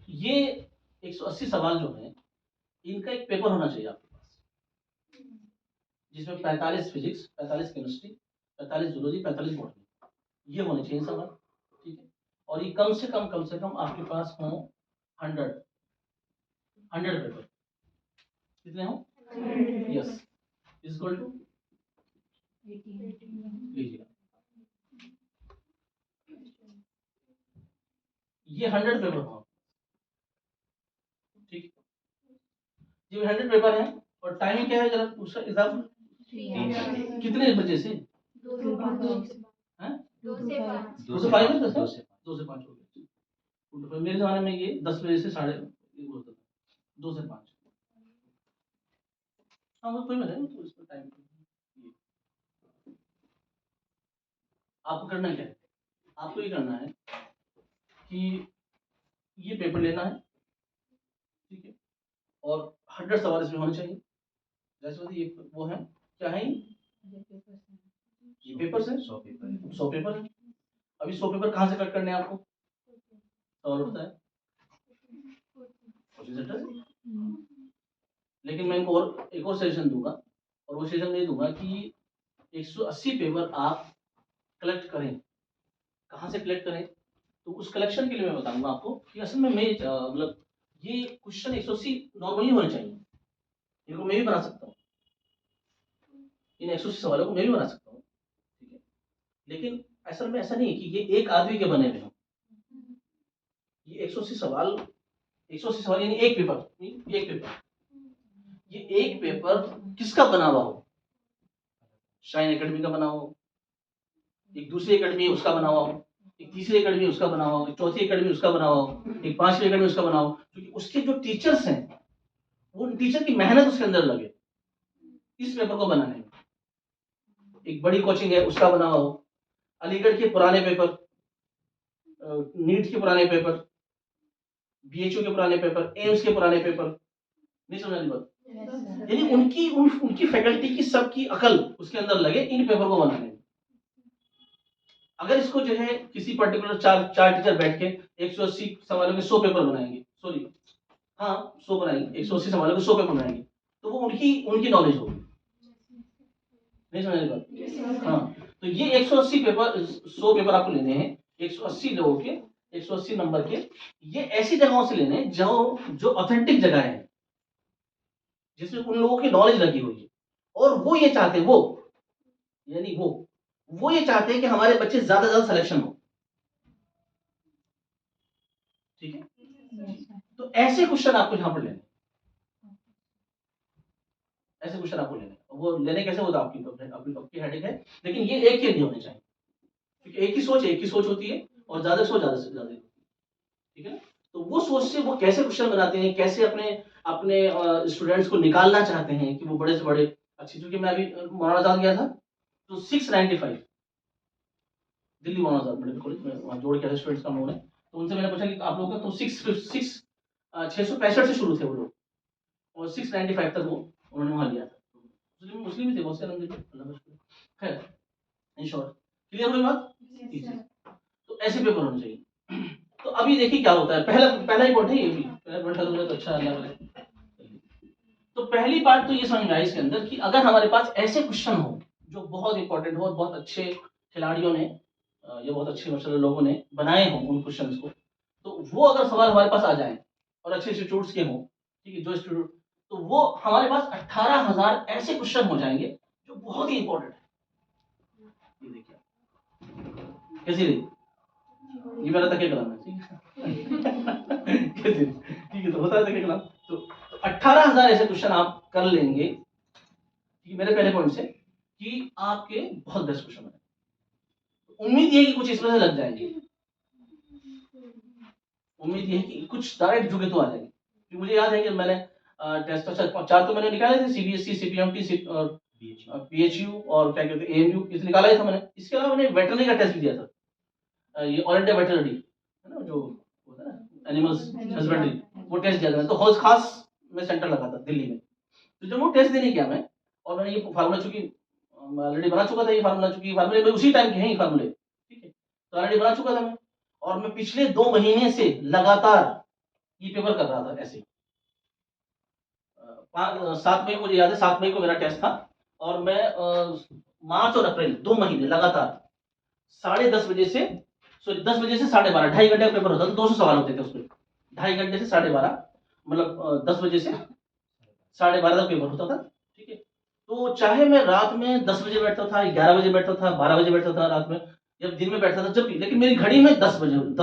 ये 180 सवाल जो है इनका एक पेपर होना चाहिए आपके पास, जिसमें 45 फिजिक्स, 45 केमिस्ट्री, 45 जूलॉजी, 45 बॉटनी, ये होने चाहिए सवाल, ठीक है। और ये कम से कम आपके पास हो 100 पेपर, कितने हो? यस, इक्वल टू लीजिए ये 100 पेपर हो, ठीक है, ये 100 पेपर है। और टाइमिंग क्या है जरा उसका हिसाब, कितने बजे से? 2 से 5 हैं? 2 से 5 2 से 5 है, 2 से 5 हो गया। मेरे जमाने में ये 10 बजे से 1:30 होता था, 2 से 5। हाँ वो कोई मतलब तो इसका टाइम आपको करना क्या है, आपको ये करना है कि ये पेपर लेना है, ठीक है, और 100 सवाल इसमें होने चाहिए। जैसे ये वो है, क्या है ये पेपर है, 100 पेपर है। अभी 100 पेपर कहाँ से कट करने हैं आपको, सवाल उठता है कोचिंग सेंटर से। लेकिन मैं इनको और एक और सजेशन दूंगा, और वो सजेशन ये दूंगा कि 180 पेपर आप कलेक्ट करें। कहाँ से कलेक्ट करें, तो उस कलेक्शन के लिए मैं बताऊंगा आपको कि असल में मैं मतलब ये क्वेश्चन 180 नॉर्मली होने चाहिए, इनको मैं भी बना सकता हूँ, इन 180 सवालों को मैं भी बना सकता हूँ, ठीक है। लेकिन असल में ऐसा नहीं है कि ये एक आदमी के बने हुए हों, ये 180 सवाल, 180 सवाल यानी एक पेपर, ये एक पेपर किसका बना हुआ हो, शाइन एकेडमी का बना हो, एक दूसरी एकेडमी उसका बना हुआ हो, एक तीसरी एकेडमी उसका बना हुआ हो, एक चौथी एकेडमी उसका बना हुआ हो, एक पांचवी एकेडमी उसका बना हो, क्योंकि उसके जो टीचर्स हैं वो टीचर की मेहनत उसके अंदर लगे इस पेपर को बनाने में। एक बड़ी कोचिंग है उसका बना हुआ हो, अलीगढ़ के पुराने पेपर, नीट के पुराने पेपर, बीएचयू के पुराने पेपर, एम्स के पुराने पेपर, नहीं समझ आनी बात, यानी उनकी फैकल्टी की सबकी अकल उसके अंदर लगे इन पेपर को बनाने में। अगर इसको जो है किसी पर्टिकुलर चार टीचर बैठ के 180 सवालों के 100 पेपर बनाएंगे, सॉरी हाँ 100 बनाएंगे, 180 सवालों के 100 पेपर बनाएंगे, तो वो उनकी नॉलेज होगी, नहीं समझ बात। हाँ तो ये 180 पेपर 100 पेपर आपको लेने हैं 180 लोगों के, 180 नंबर के, ये ऐसी जगहों से लेने जो ऑथेंटिक जगह है, जिसमें उन लोगों की नॉलेज लगी हुई है। और वो ये चाहते हैं, वो यानी वो ये चाहते हैं कि हमारे बच्चे ज्यादा से ज्यादा सिलेक्शन हो। ठीक है, तो ऐसे क्वेश्चन आपको यहाँ पर लेने, ऐसे क्वेश्चन आपको लेने, वो लेने कैसे होता है आपकी हेडिंग है, लेकिन ये एक के नहीं होने चाहिए, क्योंकि एक ही सोच होती है और ज्यादा सोच ज्यादा से ज्यादा होती है। ठीक है ना, तो वो सोच से वो कैसे क्वेश्चन बनाते हैं, कैसे अपने अपने स्टूडेंट्स को निकालना चाहते हैं कि वो बड़े से बड़े अच्छे, क्योंकि मैं अभी मौलाना आजाद गया था तो 695 दिल्ली मौलाना आजाद मेडिकल कॉलेज में वहाँ जोड़ के स्टूडेंट्स का मोड़ है, तो उनसे मैंने पूछा कि आप लोगों का तो 665 से शुरू थे वो लोग और 695 तक वो उन्होंने वहाँ लिया था। मुस्लिम ही थे बहुत से, अल्हम्दुलिल्लाह, अल्लाह का शुक्र। खैर, इन शॉर्ट क्लियर हुई बात। तो ऐसे पेपर होने चाहिए। तो अभी देखिए क्या होता है, पहला ही पॉइंट है ये भी, पहला पॉइंट है तो अच्छा अल्लाह करे। तो पहली बात तो ये समझ में आई इसके अंदर कि अगर हमारे पास ऐसे क्वेश्चन हो जो बहुत इंपॉर्टेंट हो और बहुत अच्छे खिलाड़ियों ने या बहुत अच्छे माशाल्लाह लोगों ने बनाए हों उन क्वेश्चंस को, तो वो अगर सवाल हमारे पास आ जाए और अच्छे इंस्टीट्यूट्स के हों, ठीक है, जो इंस्टीट्यूट, तो वो हमारे पास 18,000 ऐसे क्वेश्चन हो जाएंगे जो बहुत ही इंपॉर्टेंट है। ये देखिए कैसी रही, ये मेरा तकिया कलाम है, ठीक है। कैसी रही? ठीक है, तो होता है तकिया कलाम। तो 18,000 ऐसे क्वेश्चन आप कर लेंगे, ठीक है, मेरे पहले पॉइंट से, कि आपके बहुत बेस्ट क्वेश्चन है। उम्मीद ये है कि कुछ इसमें से लग जाएंगे, उम्मीद ये है कि कुछ डायरेक्ट जुगे तो आ जाएंगे, क्योंकि मुझे याद है कि मैंने टेस्ट अच्छा 4 तो मैंने निकाले थे, सीबीएसई, सीपीएमटी और पीएचयू और क्या कहते हैं एएमयू, इसे निकाला ही था मैंने। इसके अलावा मैंने वेटरनरी का टेस्ट भी दिया था, ये ऑल इंडिया वेटरनरी है ना, जो होता है ना एनिमल्स हस्बेंड्री, वो टेस्ट दिया था मैंने। तो हौज खास में सेंटर लगा था दिल्ली में। तो जब वो टेस्ट देने गया मैं, और मैंने ये फार्मूला, चूंकि ऑलरेडी बना चुका था ये फार्मूला, चूंकि फार्मूले में उसी टाइम के हैं ये फार्मूले, ठीक है, तो ऑलरेडी बना चुका था मैं, और मैं पिछले 2 महीने से लगातार ये पेपर कर रहा था ऐसे। 7 मई, मुझे याद है 7 मई को मेरा टेस्ट था, और मैं मार्च और अप्रैल 2 महीने लगातार 10:30 बजे से, सॉरी 10 बजे से 12:30, 2.5 घंटे का पेपर होता था, 200 सवाल होते थे उसमें, 2.5 घंटे से 12:30, मतलब 10 बजे से 12:30 तक पेपर होता था। ठीक है, तो चाहे मैं रात में 10 बजे बैठता था, 11 बजे बैठता था, 12 बजे बैठता था रात में, जब दिन में बैठता था, जब भी, लेकिन मेरी घड़ी में 10 बजे होते थे।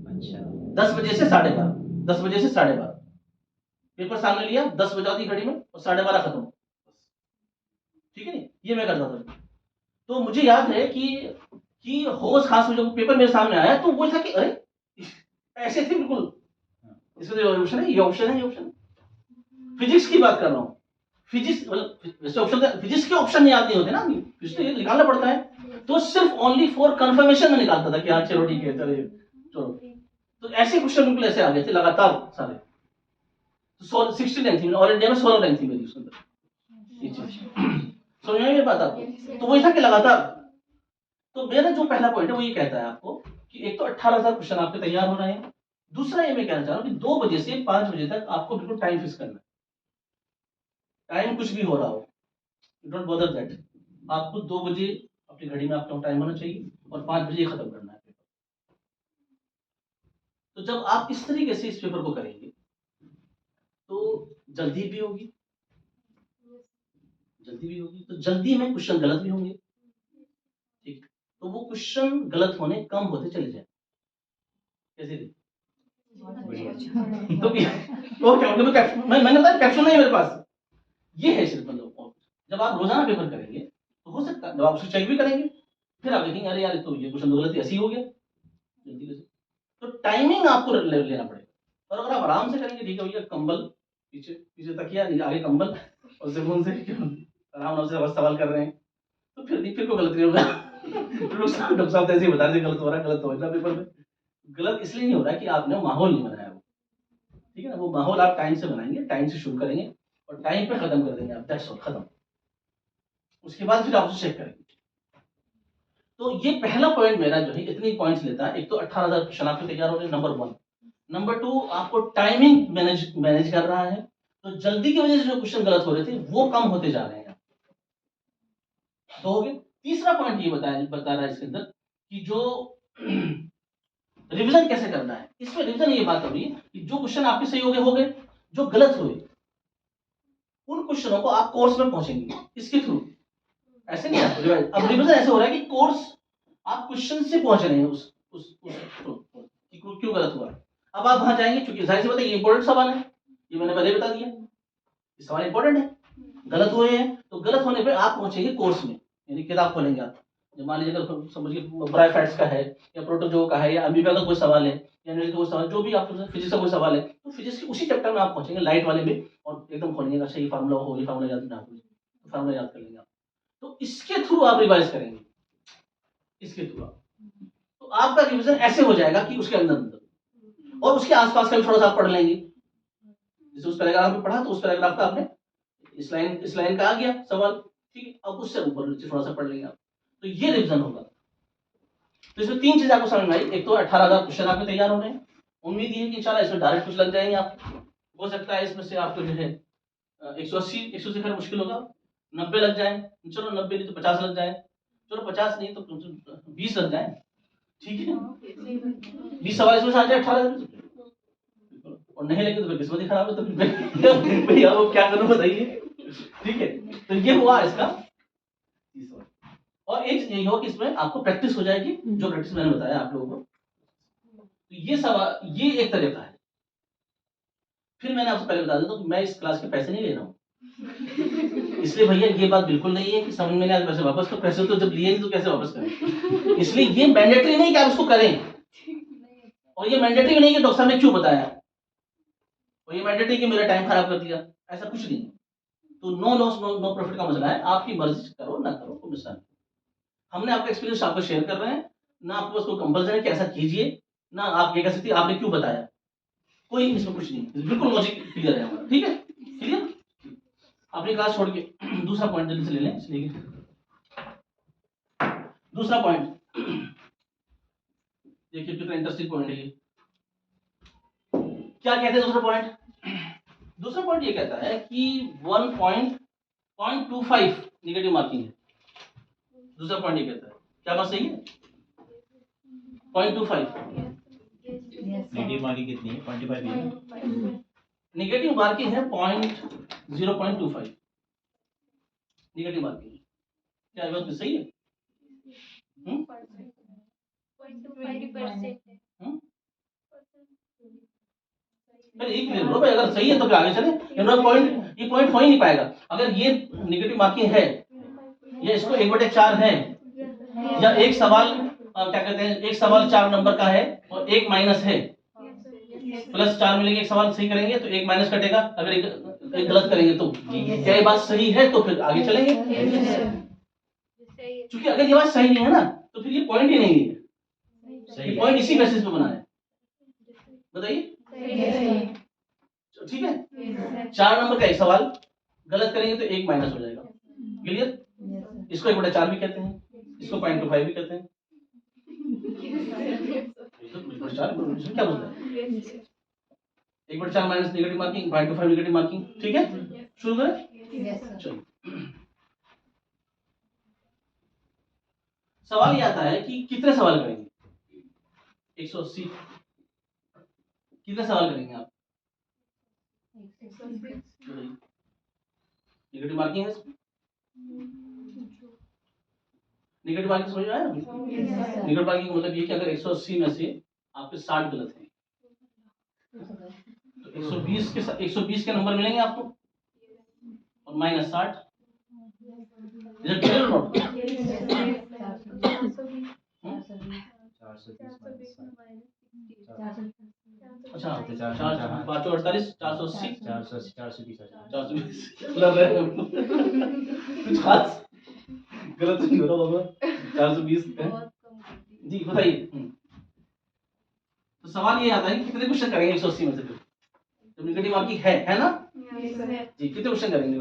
अच्छा, 10 बजे से 12:30, 10 बजे से 12:30 पेपर सामने लिया, 10 बजा दी घड़ी में और 12:30 खत्म। ठीक है नी, ये मैं करता था। तो मुझे याद है कि होश खास में जब पेपर मेरे सामने आया तो वो था कि अरे ऐसे थे बिल्कुल, इसमें जो ऑप्शन है, ये ऑप्शन है, ये ऑप्शन है। फिजिक्स की बात कर रहा हूँ, फिजिक्स मतलब वैसे ऑप्शन, फिजिक्स के ऑप्शन याद नहीं होते ना, इसलिए निकालना पड़ता है, तो सिर्फ ओनली फॉर कंफर्मेशन में निकालता था कि हाँ चलो ठीक है, चलो। तो ऐसे क्वेश्चन बिल्कुल ऐसे आ गए थे लगातार सारे। तो 16 रैंक थी, ऑल इंडिया में 16 रैंक थी मेरी उसके अंदर, ये चीज समझ में बात आपको। तो वही था कि लगातार, तो मेरा जो पहला पॉइंट है वो ये कहता है आपको कि एक तो 18,000 क्वेश्चन आपके तैयार हो रहे हैं, दूसरा ये मैं कहना चाह रहा हूँ कि 2 बजे से 5 बजे तक आपको बिल्कुल टाइम फिक्स करना है। टाइम कुछ भी हो रहा हो, डोंट बॉदर दैट, आपको 2 बजे अपनी घड़ी में आपका टाइम होना चाहिए और 5 बजे खत्म करना है पेपर। तो जब आप इस तरीके से इस पेपर को करेंगे तो जल्दी भी होगी, तो जल्दी में क्वेश्चन गलत भी होंगे, ठीक, तो वो क्वेश्चन गलत होने कम होते चले जाए। कैसे भी तो क्या मैंने बताया कैप्सूल नहीं है मेरे पास, ये है सिर्फ मतलब। जब आप रोजाना पेपर करेंगे तो हो सकता है जब आप उसको चेक भी करेंगे फिर आप देखेंगे अरे यार तो ये क्वेश्चन तो गलत ऐसे ही हो गया जल्दी से। तो टाइमिंग आपको लेना पड़ेगा, और अगर आप आराम से करेंगे, ठीक है भैया, कंबल पीछे पीछे तकिया आगे कंबल और सिर्फ से आराम से सवाल कर रहे हैं, तो फिर नहीं, फिर कोई गलत नहीं होगा। डॉक्टर साहब तो ऐसे ही बता रहे गलत हो रहा है, गलत हो रहा है पेपर में। गलत इसलिए नहीं हो रहा है कि आपने माहौल नहीं बनाया वो, ठीक है ना, वो माहौल आप टाइम से बनाएंगे, टाइम से शुरू करेंगे और टाइम पे खत्म कर देंगे आप, दैट्स ऑल, खत्म। उसके बाद फिर आप उसे चेक करेंगे। तो ये पहला पॉइंट मेरा जो है इतनी पॉइंट्स लेता है, एक तो 18,000 क्वेश्चन आपके तैयार हो रहे हैं, नंबर 1। नंबर 2, आपको टाइमिंग मैनेज कर रहा है, तो जल्दी की वजह से जो क्वेश्चन गलत हो रहे थे वो कम होते जा रहे हैं। तो हो गया। तीसरा पॉइंट ये बता रहा है इसके अंदर कि जो रिवीजन कैसे करना है, इसमें रिवीजन ये बात हो रही है कि जो क्वेश्चन आपके सही हो गए, जो गलत हुए उन क्वेश्चनों को आप कोर्स में पहुंचेंगे इसके थ्रू, ऐसे नहीं आप रिवाइज। अब रिवीजन ऐसे हो रहा है कि कोर्स आप क्वेश्चन से पहुंच रहे हैं उस कि क्यों गलत हुआ। अब आप वहां जाएंगे, क्योंकि जाहिर सी बात है ये इंपॉर्टेंट सवाल है, ये मैंने पहले बता दिया, ये सवाल इंपॉर्टेंट है, गलत हुए हैं तो गलत होने पे आप पहुंचेंगे कोर्स में, यानी किताब खोलेंगे आप। जब मान लीजिए अगर समझिए ब्राइफैट्स का है या प्रोटोजो का है या अमीबा का कोई सवाल है या एनर्जी का कोई सवाल, जो भी आप फिजिक्स का कोई सवाल है, तो फिजिक्स के उसी चैप्टर में आप पहुंचेंगे, लाइट वाले में, और एकदम खोलेंगे, अच्छा ये फार्मूला हो, ये फार्मूला याद ना हो, फार्मूला याद कर लेंगे आप। तो इसके थ्रू आप रिवाइज करेंगे, इसके थ्रू आप, तो आपका रिवीजन ऐसे हो जाएगा कि उसके अंदर और उसके आसपास का भी थोड़ा सा आप पढ़ लेंगे। जैसे उस पैराग्राफ में पढ़ा तो उस पैराग्राफ का आपने इस लाइन का आ गया सवाल, ठीक है, अब उससे ऊपर नीचे थोड़ा सा पढ़ लेंगे आप, तो ये रिवीजन होगा। तो इसमें 3 चीज आपको समझ में आई। एक तो 18,000 क्वेश्चन आपके तैयार हो रहे हैं, उम्मीद ये है कि इंशाल्लाह इसमें डायरेक्ट कुछ लग जाएंगे आप, हो सकता है इसमें से आपको जो है 180 से खैर मुश्किल होगा, 90 लग जाए, चलो 90 नहीं तो 50 लग जाए, चलो 50 नहीं तो 20 लग जाए, ठीक है, 20 सवाल इसमें से आ जाए 18 में, और नहीं लगे तो फिर किस्मत ही खराब है, तो फिर भैया वो क्या करूं बताइए, ठीक है। तो ये हुआ इसका। और एक चीज यही हो कि इसमें आपको प्रैक्टिस हो जाएगी, जो प्रैक्टिस मैंने बताया आप लोगों को। तो ये सवाल, ये एक तरीका है। फिर मैंने आपसे पहले बता देता हूं कि मैं इस क्लास के पैसे नहीं ले रहा हूं, इसलिए भैया ये बात बिल्कुल नहीं है कि समझ में नहीं आया पैसे वापस, तो पैसे तो जब लिए नहीं तो कैसे वापस करें। इसलिए ये मैंडेटरी नहीं कि आप इसको करें, और ये मैंडेटरी नहीं कि डॉक्टर साहब ने क्यों बताया, और ये मैंडेटरी कि मेरा टाइम खराब कर दिया, ऐसा कुछ नहीं। तो नो लॉस नो प्रॉफिट का मसला है, आपकी मर्जी करो ना करो, कोई मसला नहीं। हमने आपका एक्सपीरियंस आपको शेयर कर रहे हैं, ना आपको उसको कंपल्सन है कि ऐसा कीजिए, ना आप ये कह सकते आपने क्यों बताया, कोई इसमें कुछ नहीं, बिल्कुल लॉजिक क्लियर है हमारा, ठीक है, क्लियर। अपनी क्लास छोड़ के दूसरा पॉइंट जल्दी से ले लें, इसलिए दूसरा पॉइंट देखिए कितना इंटरेस्टिंग पॉइंट है ये। क्या कहते हैं दूसरा पॉइंट? दूसरा पॉइंट ये कहता है कि 1.25 नेगेटिव मार्किंग है। दूसरा पॉइंट ये कहता है, क्या बात सही है? 0.25 नेगेटिव मार्किंग कितनी है? 25 है। नेगेटिव मार्किंग है 0.25 नेगेटिव मार्किंग। क्या ये बात सही है? अरे एक मिनट लो भाई, अगर सही है तो फिर आगे चले। ये पॉइंट हो ही नहीं पाएगा अगर ये नेगेटिव मार्किंग है, या इसको 1/4 है, या एक सवाल क्या कहते हैं, एक सवाल 4 नंबर का है और एक माइनस है, प्लस 4 मिलेंगे, एक सवाल सही करेंगे तो एक माइनस कटेगा, अगर एक गलत करेंगे तो। क्या ये बात सही है? तो फिर आगे चलेंगे। क्योंकि अगर ये बात सही नहीं है ना तो फिर ये पॉइंट ही नहीं है, ये पॉइंट इसी बेसिस पे बना है, बताइए, ठीक है। 4 नंबर का एक सवाल गलत करेंगे तो एक माइनस हो जाएगा, क्लियर। इसको 1/4 भी कहते हैं, इसको 0.25 भी कहते हैं। क्या बोलते हैं? 1/4 minus negative marking, 0.25 negative marking, ठीक है। शुरू करें, चलिए। सवाल ये आता है कि कितने सवाल करेंगे? 180 कितने सवाल करेंगे आप? नेगेटिव मार्किंग है, नेगेटिव मार्किंग समझ में आया? नेगेटिव मार्किंग मतलब ये कि अगर 180 में से आपके 60 गलत हैं तो 120 के नंबर मिलेंगे आपको, और माइनस 60। रिजल्ट क्लियर हो? अच्छा 448 480 420 कुछ खास गलत नहीं हो रहा होगा। 420 जी बताइए। तो सवाल ये आता है कि कितने क्वेश्चन करेंगे 180 में से? फिर जब नेगेटिव मार्किंग है ना जी, कितने क्वेश्चन करेंगे?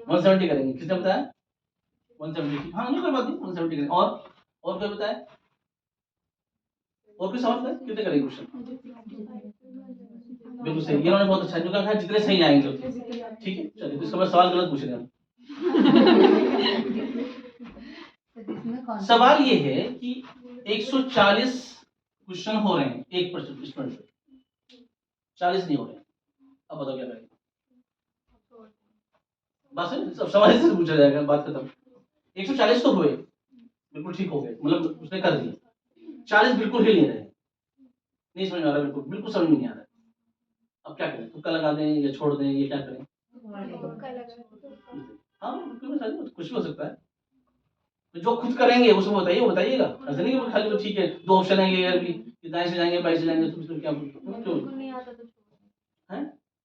170 करेंगे। किसने बताया? 170। हाँ नहीं कोई बात नहीं, 170 करेंगे। और कोई बताया? और कोई सवाल कितने करेंगे क्वेश्चन? बिल्कुल सही, इन्होंने बहुत अच्छा जो कहा, जितने सही आएंगे उतने, ठीक है। चलिए तो इसका मैं सवाल गलत पूछ रहे हैं। सवाल ये है कि 140 क्वेश्चन हो रहे हैं 1% स्टूडेंट पे, 40 नहीं हो रहे हैं। अब बताओ क्या करेंगे? बस है, सब सवाल से पूछा जाएगा, बात खत्म। 140 तो हुए, बिल्कुल ठीक हो गए, मतलब उसने कर दिया। 40 बिल्कुल ही नहीं रहे, नहीं समझ में आ रहा, बिल्कुल बिल्कुल समझ में नहीं आ रहा। अब क्या करें, तुक्का लगा दें या छोड़ दें, ये क्या करें? हाँ बिल्कुल सही, कुछ भी हो सकता है। तो जो खुद करेंगे उसमें बताइए, बताइएगा, ऐसा नहीं कि खाली वो ठीक है 2 ऑप्शन है ये भी, कि दाएं से जाएंगे बाएं से जाएंगे, तो उसमें क्या क्यों है?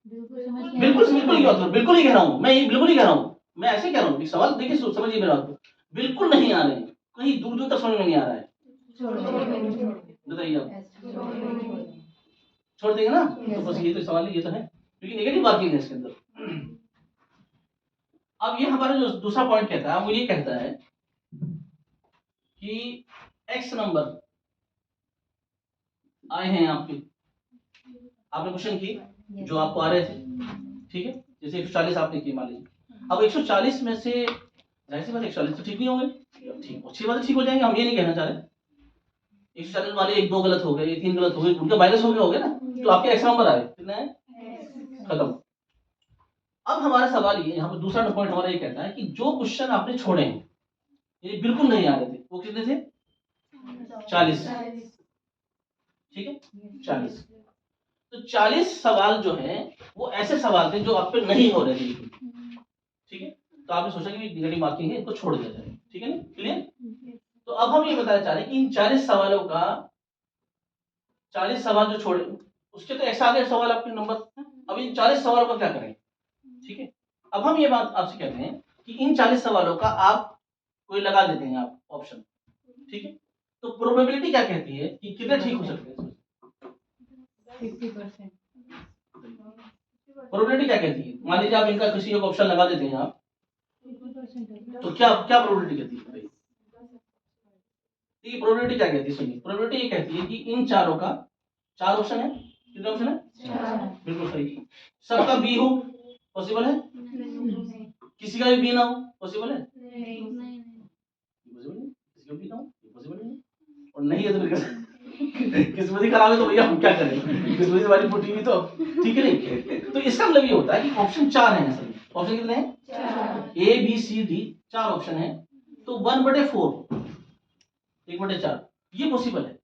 बिल्कुल बिल्कुल ही होता, बिल्कुल ही कह रहा हूँ मैं, ये बिल्कुल ही कह रहा हूँ मैं, ऐसे कह रहा हूँ। सवाल देखिए, समझिए मेरा बात को, बिल्कुल नहीं आ रहे हैं, कहीं दूर दूर तक समझ में नहीं आ रहा है, बताइए आप छोड़ देंगे ना? तो बस ये तो सवाल है, ये तो है, क्योंकि नेगेटिव मार्किंग है इसके अंदर। अब ये हमारा जो दूसरा पॉइंट कहता है, वो ये कहता है कि एक्स नंबर आए हैं आपके, आपने क्वेश्चन की जो आपको आ रहे थे, ठीक है, जैसे 140 आपने की मान लीजिए। अब 140 में से जाहिर सी बात 140 तो ठीक नहीं होंगे, ठीक अच्छी बात है, ठीक हो जाएंगे, हम ये नहीं कहना चाह रहे। 140 वाले 1-2 गलत हो गए, 3 गलत हो गए, उनका माइनस हो गया ना, तो आपके एक्स नंबर आए, कितना है? खत्म। अब हमारा सवाल ये, यहाँ पर दूसरा पॉइंट हमारा ये कहता है कि जो क्वेश्चन आपने छोड़े हैं, ये बिल्कुल नहीं आ रहे थे, वो कितने थे? 40, ठीक है, 40। तो 40 सवाल जो है वो ऐसे सवाल थे जो आप पे नहीं हो रहे थे, ठीक है, तो आपने सोचा कि नेगेटिव मार्किंग है, इनको छोड़ दिया जाए, ठीक है ना, क्लियर? तो अब हम ये बताना चाह रहे हैं कि इन 40 सवालों का, 40 सवाल जो छोड़े उसके तो ऐसा आगे सवाल आपके नंबर, अब इन 40 सवालों का क्या करें, ठीक है। अब हम ये बात आपसे कहते हैं कि इन 40 सवालों का आप कोई लगा देते हैं आप ऑप्शन, ठीक है, तो प्रोबेबिलिटी क्या कहती है कि कितने ठीक हो सकते हैं? 50%। प्रोबेबिलिटी क्या कहती है? मान लीजिए आप इनका किसी एक ऑप्शन लगा देते हैं आप, तो क्या क्या प्रोबेबिलिटी कहती है? देखिए प्रोबेबिलिटी क्या कहती है, सुनिए, प्रोबेबिलिटी ये कहती है कि इन चारों का, 4 ऑप्शन है, कितने ऑप्शन है? बिल्कुल सही। सबका बी हो, पॉसिबल है? किसी का भी बी ना हो, पॉसिबल है? पॉसिबल नहीं, किसी का बी ना हो, पॉसिबल नहीं, और नहीं है तो फिर किस्मत खराब है, तो भैया हम क्या करें, किस्मत वाली फुटी हुई तो, ठीक है नहीं। तो इसका मतलब ये होता है कि ऑप्शन 4 है असल में, ऑप्शन कितने हैं? A B C D, 4 option है, तो 1/4, 1/4 ये पॉसिबल है।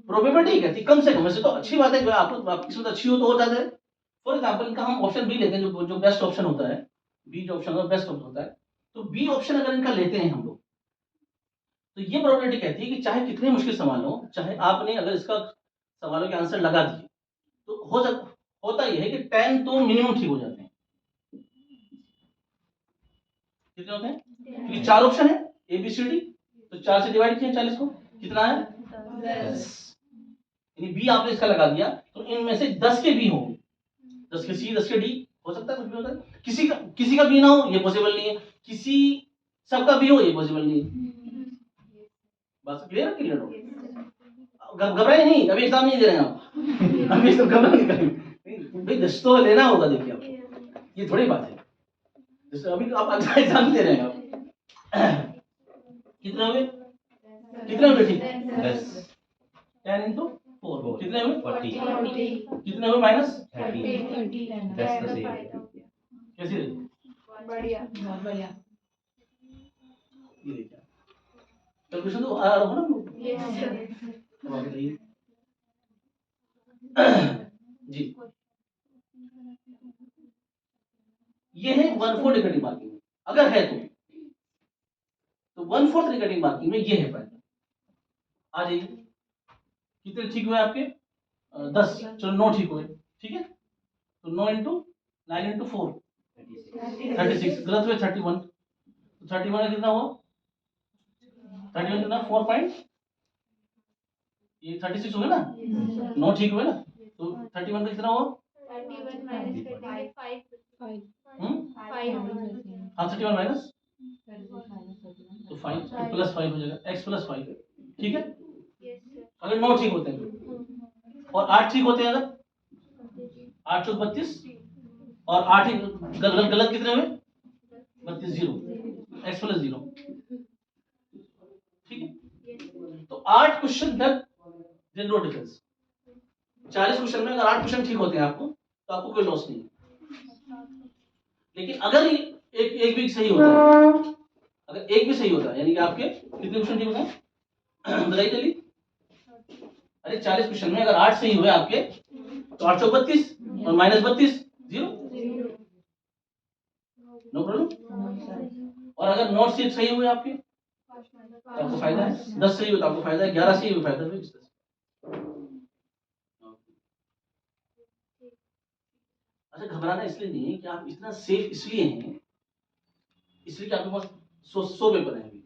प्रोबेबिलिटी कहती कम से कम, वैसे तो अच्छी बात है, आपकी किस्मत अच्छी हो तो हो जाता है। फॉर एग्जांपल इनका हम ऑप्शन बी लेते हैं, जो बेस्ट ऑप्शन होता है, बी जो ऑप्शन होता है बेस्ट ऑप्शन होता है, तो बी ऑप्शन अगर इनका लेते हैं हम लोग, तो ये प्रोबेबिलिटी कहती है कि चाहे कितने मुश्किल सवाल हो, चाहे आपने अगर इसका सवालों के आंसर लगा दिए, तो होता यह है कि 10 तो मिनिमम ठीक हो जाते हैं। कितने होते हैं? क्योंकि 4 ऑप्शन है ए बी सी डी, तो 4 से डिवाइड किया 40 को, कितना है? 10। यानी बी आपने इसका लगा दिया, तो इनमें से 10 के बी होंगे, 10 के सी, 10 के डी, हो सकता है कुछ भी होता है। किसी का बी ना हो, ये पॉसिबल नहीं है, किसी सबका बी हो, ये पॉसिबल नहीं है। बस क्लियर है? क्लियर हो? घबराए नहीं, अभी एग्जाम नहीं दे रहे हैं आप, अभी तो घबरा नहीं करेंगे भाई, 10 तो लेना होगा, देखिए आप, ये थोड़ी बात है, जैसे अभी आप एग्जाम दे रहे हैं आप। कितने हुए? कितने हुए? ठीक, 10 इंटू 4 कितने हुए? 40, कितने हुए? माइनस 30, 10 का सही। कैसे रही? बढ़िया, बहुत बढ़िया। ये देखिए कैलकुलेशन तो आ रहा हो ना यस अब आप बताइए जी। ये है 1/4 नेगेटिव मार्किंग, अगर है तो 1/4 नेगेटिव मार्किंग में ये है पॉइंट। आ जाइए, कितने ठीक हुए आपके? 10, चलो 9 ठीक हुए, ठीक है, तो 9 इंटू 9 इंटू 4 36, गलत हुए 31, तो 31 का कितना हुआ? 31 कितना? 4 पॉइंट, ये 36 हुए ना, 9 ठीक हुए ना, तो 31 का कितना हुआ? 31 माइनस करेंगे 5 हाँ 31 माइनस, तो 5 प्लस 5 हो जाएगा, x प्लस 5, ठीक है, अगर 9 ठीक होते हैं, और 8 ठीक होते हैं, अगर 8 चौक 32, और 8 ही गलत कितने हुए? 32, 0, x प्लस 0, ठीक है, तो 8 क्वेश्चन तक देयर नो डिफरेंस। 40 क्वेश्चन में अगर 8 क्वेश्चन ठीक होते हैं आपको, तो आपको कोई लॉस नहीं है। लेकिन अगर एक भी सही होता है, अगर एक भी सही होता है, यानी कि आपके कितने क्वेश्चन ठीक होते हैं बताइए जल्दी। अरे 40 क्वेश्चन में अगर 8 सही हुए आपके तो 8 चौक 32 और माइनस 32 0, नो प्रॉब्लम। और अगर नॉट सीट सही हुए आपके तो आपको फायदा है, 10 सही हो तो आपको फायदा है, 11 सही हो फायदा है। अच्छा, घबराना इसलिए नहीं है कि आप इतना सेफ इसलिए हैं, इसलिए कि आपके पास 100 पेपर हैं अभी।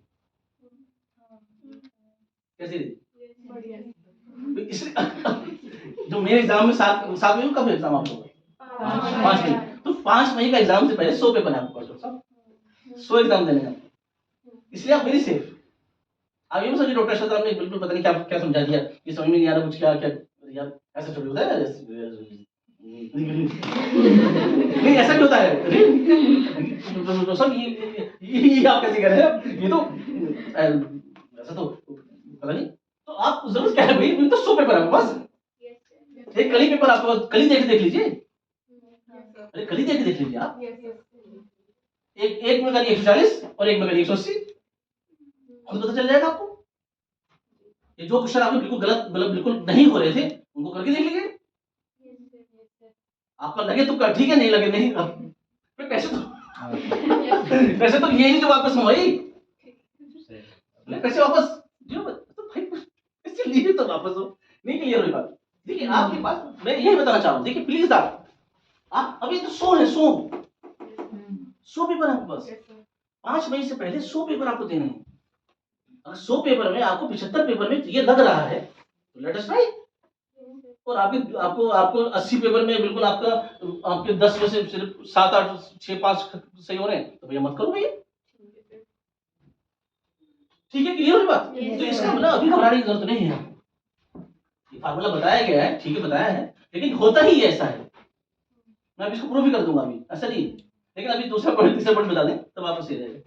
कैसे इसलिए जो मेरे एग्जाम में 7 मई कब एग्जाम आप लोग 5 मई, तो 5 मई का एग्जाम से पहले 100 पेपर है आपके पास, सब 100 एग्जाम देने हैं, इसलिए आप वेरी सेफ। आप ये समझिए डॉक्टर साहब ने बिल्कुल पता नहीं क्या क्या समझा दिया, ये समझ में नहीं आ रहा कुछ, क्या क्या यार ऐसा थोड़ी होता है नहीं, ऐसा भी होता है। तो सर ये आप कैसे कह रहे हैं, ये तो ऐसा तो पता नहीं। तो आप जरूर क्या है भाई, तो 100 पेपर है आपके पास, एक कली पेपर आपके पास, कली देख लीजिए, अरे कली देख लीजिए आप, एक में करी 140 और एक में करी 180, खुद पता चल जाएगा आपको। ये जो क्वेश्चन आपके बिल्कुल गलत बिल्कुल नहीं हो रहे थे उनको करके देख लीजिए, आपका लगे तो ठीक है, नहीं लगे नहीं, फिर पैसे तो ये नहीं जो वापस भाई, पैसे वापस जो तो भाई पैसे लिए तो वापस हो, नहीं क्लियर हुई बात। देखिए आपके पास मैं यही बताना चाह रहा हूँ, देखिए प्लीज आप अभी तो 100 है, 100 पेपर आपके पास, 5 मई से पहले 100 पेपर आपको देने हैं। अगर 100 पेपर में आपको 75 पेपर में ये लग रहा है तो लेट अस ट्राई, और आपको 80 पेपर में बिल्कुल आपके 10 में से सिर्फ 7 8 6 5 सही हो रहे हैं, तो भैया मत करो भैया, ठीक है, क्लियर हुई बात। तो इसका मतलब अभी घबराने की जरूरत नहीं है, ये फार्मूला बताया गया है, ठीक है बताया है, लेकिन होता ही ऐसा है, मैं अभी इसको प्रूव भी कर दूंगा, अभी ऐसा नहीं, लेकिन अभी दूसरा पॉइंट तीसरा पॉइंट बता दें तब आपको सही रहेगा,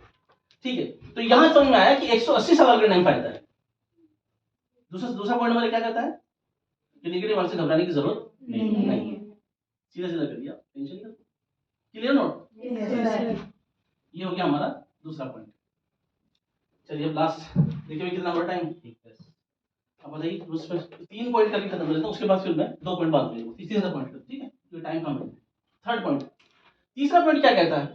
ठीक है। तो यहां समझ में आया कि 180 सवाल का नहीं फायदा है। दूसरा पॉइंट हमारे क्या कहता है कि नेगेटिव मार्क्स से घबराने की जरूरत नहीं है, सीधा सीधा कर दिया, टेंशन नहीं, क्लियर नोट, ये हो गया हमारा दूसरा पॉइंट। चलिए अब लास्ट देखिए कितना नंबर टाइम, अब बताइए उसमें 3 पॉइंट करके खत्म कर देता हूं, उसके बाद फिर मैं 2 पॉइंट बात करूंगा, तीसरा पॉइंट, ठीक है, तो टाइम कम है। थर्ड पॉइंट, तीसरा पॉइंट क्या कहता है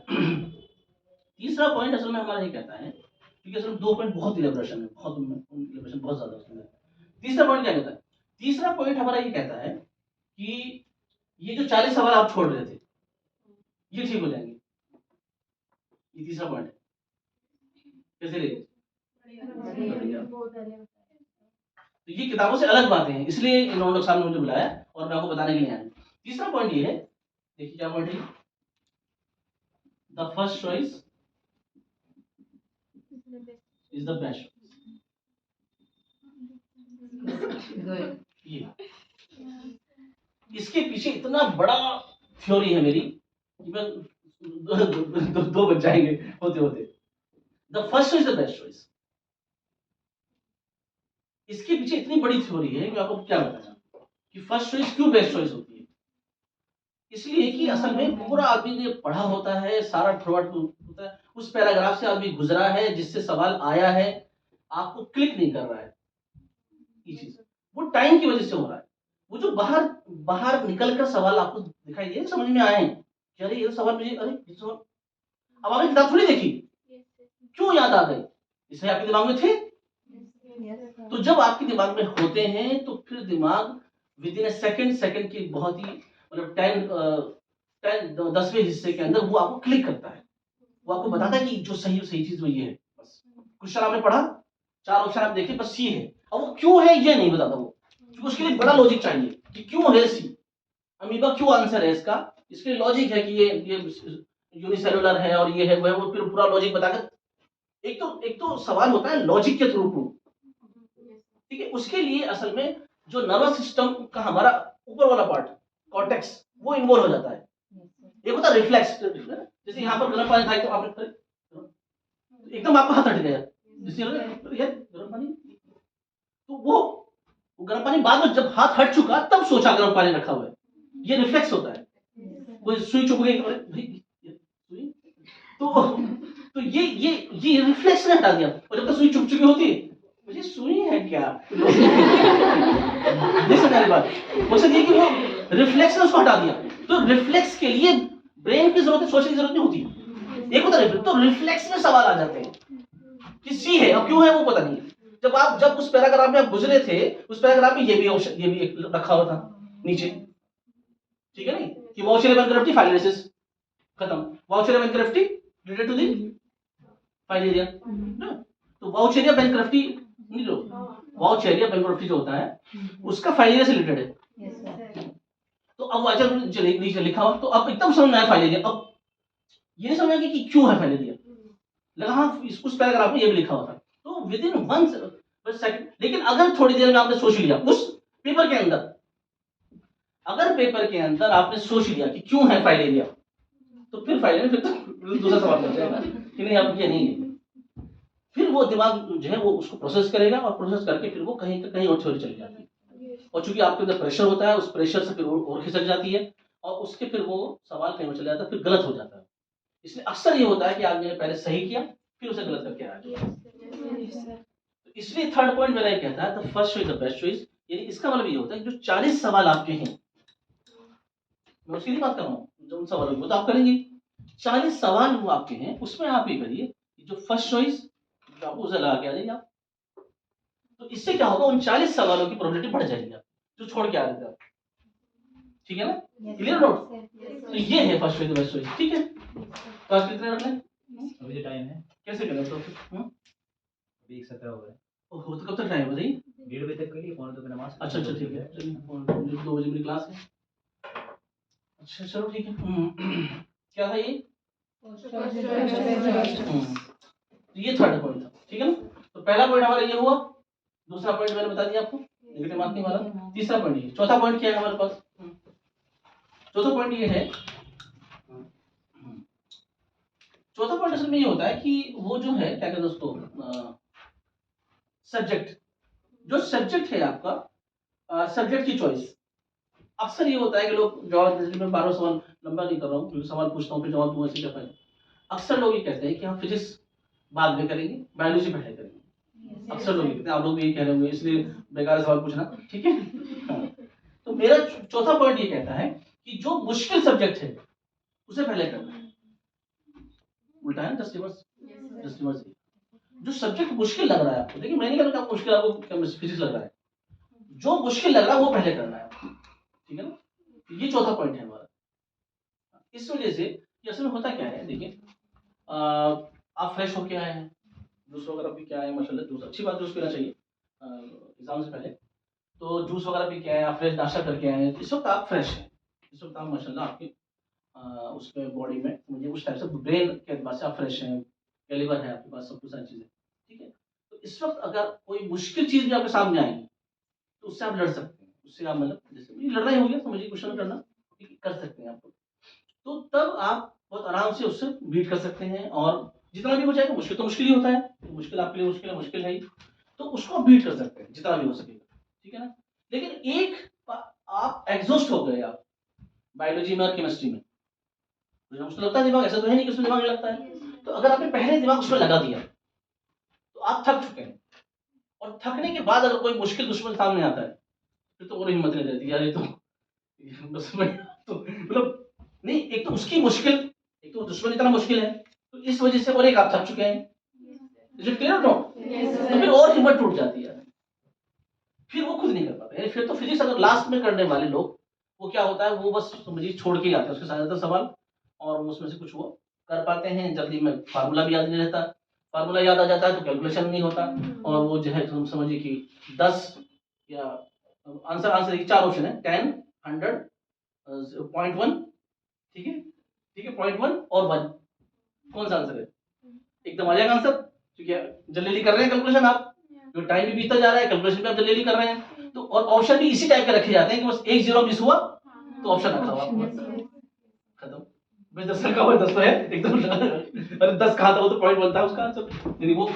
तीसरा पॉइंट असल में हमारा ये कहता है, क्योंकि असल में 2 पॉइंट बहुत इलेबोरेशन है, बहुत इलेबोरेशन बहुत ज्यादा उसमें। तीसरा पॉइंट क्या कहता है, तीसरा पॉइंट हमारा ये कहता है कि ये जो 40 सवाल आप छोड़ रहे थे ये ठीक हो जाएंगे, ये तीसरा पॉइंट कैसे रहेगा, तो ये किताबों से अलग बातें हैं, इसलिए इन्होंने लोग सामने मुझे बुलाया और मैं आपको बताने के लिए आया। तीसरा पॉइंट ये है, देखिए क्या पॉइंट है, the first choice is the best. ये इसके पीछे इतना बड़ा थ्योरी है मेरी कि मैं दो बच जाएंगे होते होते। The first is the best choice, इसके पीछे इतनी बड़ी थ्योरी है कि आपको क्या बताना कि फर्स्ट चॉइस क्यों बेस्ट चॉइस होती है। इसलिए कि असल में पूरा आदमी ने पढ़ा होता है, सारा थ्रोट होता है, उस पैराग्राफ से आदमी गुजरा है जिससे सवाल आया है, आपको क्लिक नहीं कर रहा है, ये चीज वो टाइम की वजह से हो रहा है। वो जो बाहर निकल कर सवाल आपको दिखाई दे, समझ में आए कि अरे ये सवाल मुझे, अरे ये सवाल, अब आपने किताब थोड़ी देखी, क्यों याद आ गई, इसलिए आपके दिमाग में थे। तो जब आपके दिमाग में होते हैं तो फिर दिमाग विद इन अ सेकंड की बहुत ही मतलब 10वें हिस्से के अंदर वो आपको क्लिक करता है, वो आपको बताता है कि जो सही चीज वो ये है। बस क्वेश्चन आपने पढ़ा, 4 ऑप्शन आप देखे, बस सी है, अब वो क्यों है ये नहीं बताता वो, क्योंकि उसके लिए बड़ा लॉजिक चाहिए कि क्यों है सी, अमीबा क्यों आंसर है इसका, इसके लिए लॉजिक है कि ये यूनिसेलुलर है और ये है वो है, वो फिर पूरा लॉजिक बताकर एक तो सवाल होता है लॉजिक के थ्रू, ठीक है। उसके लिए असल में जो नर्वस सिस्टम का हमारा ऊपर वाला पार्ट कॉर्टेक्स वो इन्वॉल्व हो जाता है, एक होता है रिफ्लेक्स, जैसे यहाँ पर गर्म पानी था तो आपने एकदम आपका हाथ हट गया, जैसे यार गर्म पानी, तो वो गर्म पानी बाद में जब हाथ हट चुका तब सोचा गर्म पानी रखा हुआ है, ये रिफ्लेक्स होता है। वो सुई चुप गई, अरे भाई सुई तो ये रिफ्लेक्स ने हटा दिया। और जब तक सुई चुभ चुकी होती मुझे सुई है क्या नहीं समझ आई बात। मकसद ये कि वो रिफ्लेक्स ने उसको हटा दिया। तो रिफ्लेक्स के लिए ब्रेन की जरूरत है, सोचने की जरूरत नहीं होती। एक होता है तो रिफ्लेक्स में सवाल आ जाते हैं कि सी है, अब क्यों है वो पता नहीं। जब उस पैराग्राफ में आप गुजरे थे, उस पैराग्राफ में ये भी ऑप्शन, ये भी एक रखा हुआ था नीचे, ठीक है नहीं, कि वाउचर बैंकरप्टी फाइल एनालिसिस खत्म, voucher bankruptcy related to the file area ना। तो वाउचर बैंकरप्टी नहीं, जो वाउचर बैंकरप्टी जो होता है उसका फाइल एरिया से रिलेटेड है। तो अब वाउचर नीचे लिखा हुआ, तो अब एकदम समझ में आया फाइल एरिया। अब ये नहीं समझ आया कि क्यों है फाइल एरिया, लगा हाँ उस पैराग्राफ में ये भी लिखा हुआ था। तो विद इन 1 सेकंड। लेकिन अगर थोड़ी देर में आपने सोच लिया उस पेपर के अंदर, अगर पेपर के अंदर आपने सोच लिया कि क्यों है फाइल एरिया, तो फिर फाइल एरिया, फिर तो दूसरा सवाल कर जाएगा कि नहीं अब ये नहीं है। फिर वो दिमाग जो है वो उसको प्रोसेस करेगा, और प्रोसेस करके फिर वो कहीं कहीं और छोड़ी चली जाती है। और चूंकि आपके अंदर प्रेशर होता है, उस प्रेशर से फिर और खिसक जाती है, और उसके फिर वो सवाल कहीं और चला जाता है, फिर गलत हो जाता है। इसलिए अक्सर ये होता है कि आदमी ने पहले सही किया फिर उसे गलत करके आ गया। तो इसलिए थर्ड पॉइंट मेरा ये कहता है the first choice the best choice. यानी इसका मतलब ये होता है कि जो 40 सवाल आपके हैं, मैं उसकी नहीं बात कर रहा हूँ, जो उन सवालों की वो तो आप करेंगे, 40 सवाल वो आपके हैं, उसमें आप ये करिए जो फर्स्ट चॉइस आपको उसे लगा के आ जाइए आप। तो इससे क्या होगा, उन 40 सवालों की प्रोबेबिलिटी बढ़ जाएगी आप जो छोड़ के आ रहे थे आप। ठीक है ना, क्लियर नोट। तो ये है फर्स्ट चॉइस बेस्ट चॉइस। ठीक है, तो आज कितने रख लें, अभी जो टाइम है कैसे करें तो अभी 1:17 हो गए। ओहो, तो कब तक टाइम बताइए। 1:30 बजे तक के लिए, 1:45 पे नमाज। अच्छा ठीक है, चलिए 2 बजे मेरी क्लास है। अच्छा चलो ठीक है। क्या था ये, ये थर्ड पॉइंट था। ठीक है ना, तो पहला पॉइंट हमारा ये हुआ, दूसरा पॉइंट मैंने बता दिया आपको नेगेटिव मार्किंग वाला, तीसरा पॉइंट ये, चौथा पॉइंट क्या है हमारे पास। चौथा पॉइंट ये है, चौथा पॉइंट असल में ये होता है कि वो जो है क्या कहते हैं उसको, सब्जेक्ट, जो सब्जेक्ट है आपका, सब्जेक्ट की चॉइस। अक्सर ये होता है कि लोग जवाब देने में 12 सवाल लंबा नहीं कर रहा हूँ क्योंकि सवाल पूछता हूँ फिर जवाब दूंगा, सीधा फाइल। अक्सर लोग ये कहते हैं कि हम फिजिक्स बाद में करेंगे, बायोलॉजी पहले करेंगे। अक्सर लोग ये कहते हैं, आप लोग भी यही कह रहे होंगे, इसलिए बेकार सवाल पूछना। ठीक है, हाँ। तो मेरा चौथा पॉइंट ये कहता है कि जो मुश्किल सब्जेक्ट है उसे पहले करना है। उल्टा है ना, जस्ट रिवर्स। जो सब्जेक्ट मुश्किल लग रहा है आपको, देखिए मैं नहीं कह रहा मुश्किल आपको फिजिक्स लग रहा है, जो मुश्किल लग रहा है वो पहले करना है आपको। ठीक है ना, ये चौथा पॉइंट है हमारा। इस वजह से कि असल में होता क्या है, देखिए आप फ्रेश होके आए हैं, जूस वगैरह पी के आए हैं, माशाल्लाह जूस अच्छी बात, जूस पीना चाहिए एग्जाम से पहले। तो जूस वगैरह पी के आए, आप फ्रेश नाश्ता करके आए हैं, इस वक्त आप फ्रेश हैं, इस वक्त आप माशाल्लाह आपके उसमें बॉडी में मुझे उस टाइप से ब्रेन के एतबार से आप फ्रेश हैं, कैलिबर है आपके पास, सब कुछ सारी चीज़ें। ठीक है, तो इस वक्त अगर कोई मुश्किल चीज़ भी आपके सामने आएगी तो उससे आप लड़ सकते हैं, उससे आप मतलब जैसे लड़ना ही हो गया, समझिए क्वेश्चन करना कर सकते हैं आप। तो तब आप बहुत आराम से उससे बीट कर सकते हैं, और जितना भी हो जाएगा, मुश्किल तो मुश्किल ही होता है, तो मुश्किल आपके लिए मुश्किल है ही, तो उसको आप बीट कर सकते हैं जितना भी हो सकेगा। ठीक है ना, लेकिन एक आप एग्जॉस्ट हो गए आप बायोलॉजी में और केमिस्ट्री में, मुझे मुश्किल लगता है दिमाग, ऐसा तो है नहीं कि उसमें दिमाग नहीं लगता है, तो अगर आपने पहले दिमाग उसमें लगा दिया तो आप थक चुके हैं। और थकने के बाद अगर कोई मुश्किल दुश्मन सामने आता है फिर तो और हिम्मत नहीं रहती यार, ये तो बस मैं तो मतलब नहीं, एक तो उसकी मुश्किल, एक तो दुश्मन इतना मुश्किल है, तो इस वजह से और एक आप थक चुके हैं, इज इट क्लियर? नो, तो फिर और हिम्मत टूट जाती है, फिर वो खुद नहीं कर पाते। फिर तो फिजिक्स अगर लास्ट में करने वाले लोग, वो क्या होता है, वो बस समझिए छोड़ के जाते हैं उसके साथ ज्यादा सवाल, और उसमें से कुछ वो कर पाते हैं जल्दी में, फार्मूला भी याद नहीं रहता, फार्मूला याद आ जाता है तो कैलकुलेशन नहीं होता, और वो जो है समझिए कि 10 या आंसर एक 4 ऑप्शन है, 10, 100, 0.1, ठीक है, 0.1 और 1, कौन सा आंसर है, एकदम आ जाएगा आंसर, क्योंकि जल्दी कर रहे हैं कैलकुलेशन आप, जो टाइम भी बीतता जा रहा है, कैलकुलेशन भी आप जल्दी कर रहे हैं, तो और ऑप्शन भी इसी टाइप के रखे जाते हैं कि बस एक 0 मिस हुआ तो ऑप्शन रखा हुआ खत्म। भाई 10 का हुआ 10 तो है एकदम, अरे 10 कहा था, वो तो पॉइंट बनता है उसका आंसर, यदि वो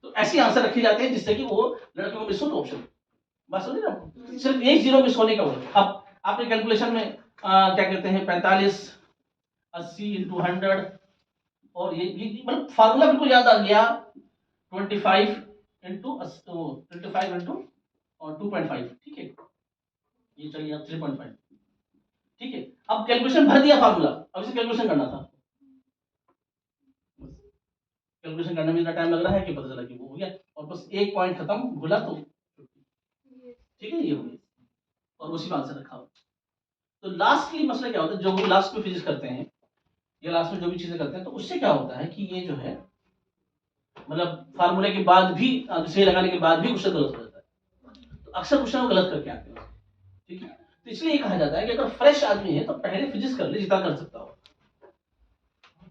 तो ऐसे आंसर रखे जाते हैं जिससे कि वो लड़कों को मिस हो तो ऑप्शन, बात समझ रहे हो, सिर्फ एक 0 मिस होने का वजह। अब आपने कैलकुलेशन में क्या कहते हैं 45, 80 × 100 और ये मतलब फार्मूला बिल्कुल याद आ गया, 25 इंटू 2.5, ठीक है, ये चलिए अब 3.5, ठीक है। अब कैलकुलेशन भर दिया फार्मूला, अब इसे कैलकुलेशन करना था, कैलकुलेशन करने में इतना टाइम लग रहा है कि पता चला कि वो हो गया, और बस एक पॉइंट खत्म भूला तो, ठीक है, ये हो गया, और उसी में आंसर रखा हुआ। तो लास्टली मसला क्या होता है, जो हम लास्ट में फिजिक्स करते हैं या लास्ट में जो भी चीजें करते हैं, तो उससे क्या होता है कि ये जो है मतलब फार्मूले के बाद भी सही लगाने के बाद भी क्वेश्चन गलत हो जाता है, तो अक्सर क्वेश्चन गलत करके आते हैं, ठीक है। तो इसलिए कहा जाता है कि अगर फ्रेश आदमी है तो पहले फिजिक्स कर ले जितना कर सकता हो,